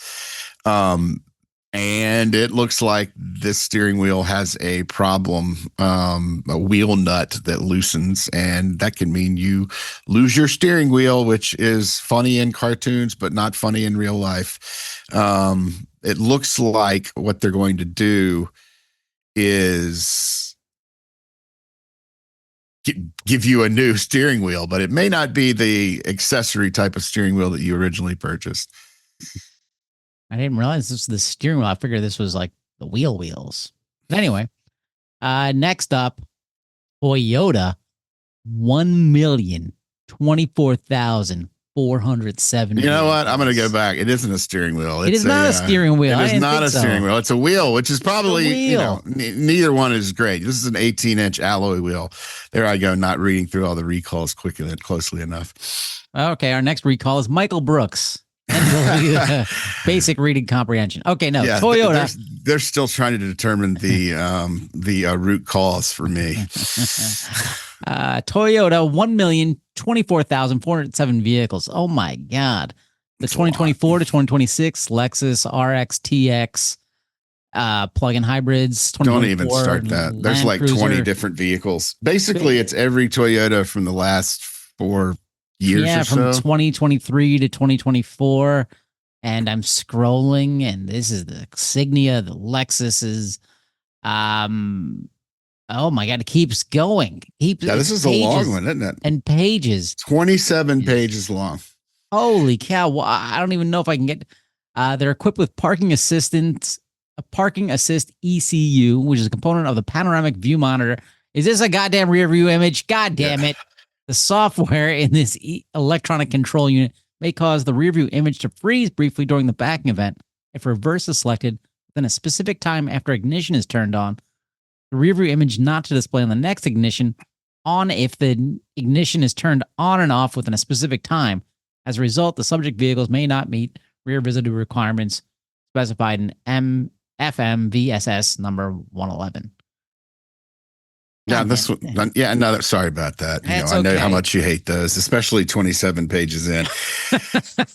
Speaker 3: And it looks like this steering wheel has a problem, a wheel nut that loosens, and that can mean you lose your steering wheel, which is funny in cartoons, but not funny in real life. It looks like what they're going to do is give you a new steering wheel, but it may not be the accessory type of steering wheel that you originally purchased.
Speaker 2: I didn't realize this was the steering wheel. I figured this was like the wheels. But anyway, next up, Toyota, 1,024,470.
Speaker 3: You know what? I'm going to go back. It isn't a steering wheel.
Speaker 2: It is not a steering wheel.
Speaker 3: It is not a steering wheel. It's a wheel, which is probably, neither one is great. This is an 18-inch alloy wheel. There I go, not reading through all the recalls closely enough.
Speaker 2: Okay, our next recall is Michael Brooks. Basic reading comprehension. Okay, no, Toyota.
Speaker 3: They're still trying to determine the root cause for me.
Speaker 2: Toyota, 1,024,407 vehicles. Oh my God. The 2024 to 2026 Lexus RX TX plug-in hybrids.
Speaker 3: Don't even start that. There's like 20 different vehicles. Basically, it's every Toyota from the last 4 years or so.
Speaker 2: From 2023 to 2024. And I'm scrolling, and this is the Insignia, the Lexuses. Oh my God, it keeps going.
Speaker 3: This is a long one, isn't it?
Speaker 2: And pages.
Speaker 3: 27 pages long.
Speaker 2: Holy cow. Well, I don't even know if I can get. They're equipped with parking assistance a parking assist ECU, which is a component of the panoramic view monitor. Is this a goddamn rear view image? God damn it. The software in this electronic control unit may cause the rear view image to freeze briefly during the backing event. If reverse is selected within a specific time after ignition is turned on, the rear view image not to display on the next ignition on if the ignition is turned on and off within a specific time. As a result, the subject vehicles may not meet rear visibility requirements specified in FMVSS number 111.
Speaker 3: Yeah, this one. Yeah, no, sorry about that. I know how much you hate those, especially 27 pages in.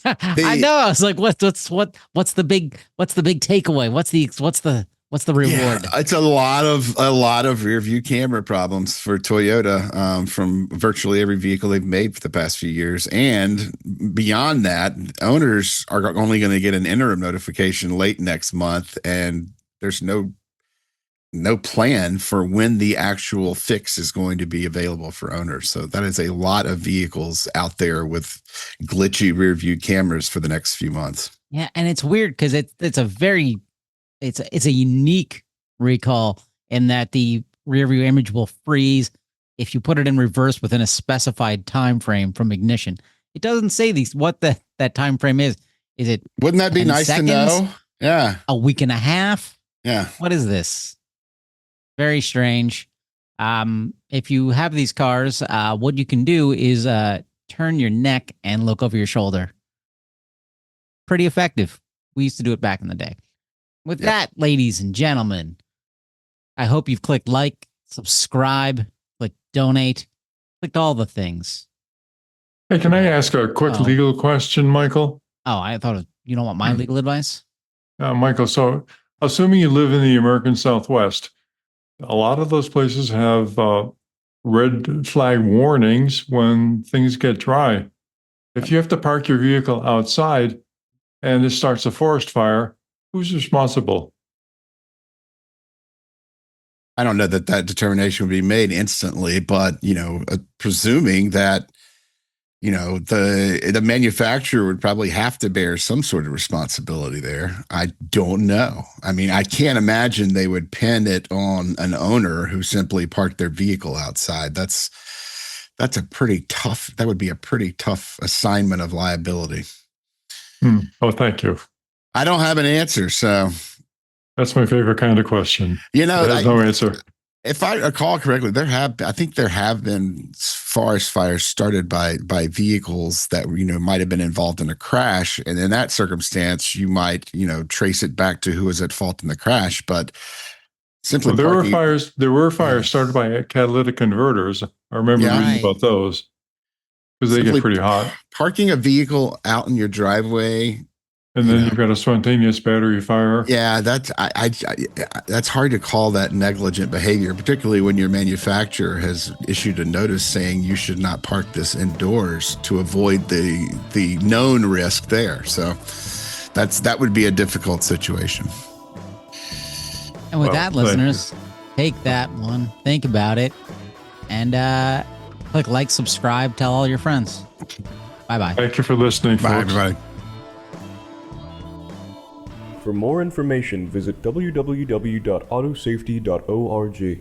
Speaker 2: I know. I was like, what's the big takeaway? What's the reward?
Speaker 3: Yeah, it's a lot of rear view camera problems for Toyota from virtually every vehicle they've made for the past few years. And beyond that, owners are only going to get an interim notification late next month, and there's no plan for when the actual fix is going to be available for owners. So that is a lot of vehicles out there with glitchy rear view cameras for the next few months.
Speaker 2: Yeah, and it's weird because it's a unique recall in that the rear view image will freeze if you put it in reverse within a specified time frame from ignition. It doesn't say what that time frame is. Is it?
Speaker 3: Wouldn't that be nice seconds? To know? Yeah,
Speaker 2: a week and a half.
Speaker 3: Yeah.
Speaker 2: What is this? Very strange. If you have these cars, what you can do is turn your neck and look over your shoulder. Pretty effective. We used to do it back in the day. With that, ladies and gentlemen, I hope you've clicked like, subscribe, clicked donate, clicked all the things.
Speaker 4: Hey, can I ask a quick legal question, Michael?
Speaker 2: Oh, I thought you don't want my legal advice?
Speaker 4: Michael, so assuming you live in the American Southwest, a lot of those places have red flag warnings when things get dry. If you have to park your vehicle outside and it starts a forest fire, who's responsible?
Speaker 3: I don't know that determination would be made instantly, but presuming that the manufacturer would probably have to bear some sort of responsibility there. I don't know. I mean, I can't imagine they would pin it on an owner who simply parked their vehicle outside. That would be a pretty tough assignment of liability.
Speaker 4: Oh, thank you.
Speaker 3: I don't have an answer, so
Speaker 4: that's my favorite kind of question. There's no answer.
Speaker 3: If I recall correctly, I think there have been forest fires started by vehicles that might have been involved in a crash, and in that circumstance, you might trace it back to who was at fault in the crash. But simply,
Speaker 4: there were fires started by catalytic converters. I remember reading about those because they get pretty hot.
Speaker 3: Parking a vehicle out in your driveway.
Speaker 4: And then you've got a spontaneous battery fire.
Speaker 3: Yeah, that's hard to call that negligent behavior, particularly when your manufacturer has issued a notice saying you should not park this indoors to avoid the known risk there. So that would be a difficult situation.
Speaker 2: And with that, listeners, take that one, think about it, and click like, subscribe, tell all your friends. Bye-bye.
Speaker 4: Thank you for listening,
Speaker 3: Bye,
Speaker 4: folks.
Speaker 3: everybody.
Speaker 5: For more information, visit www.autosafety.org.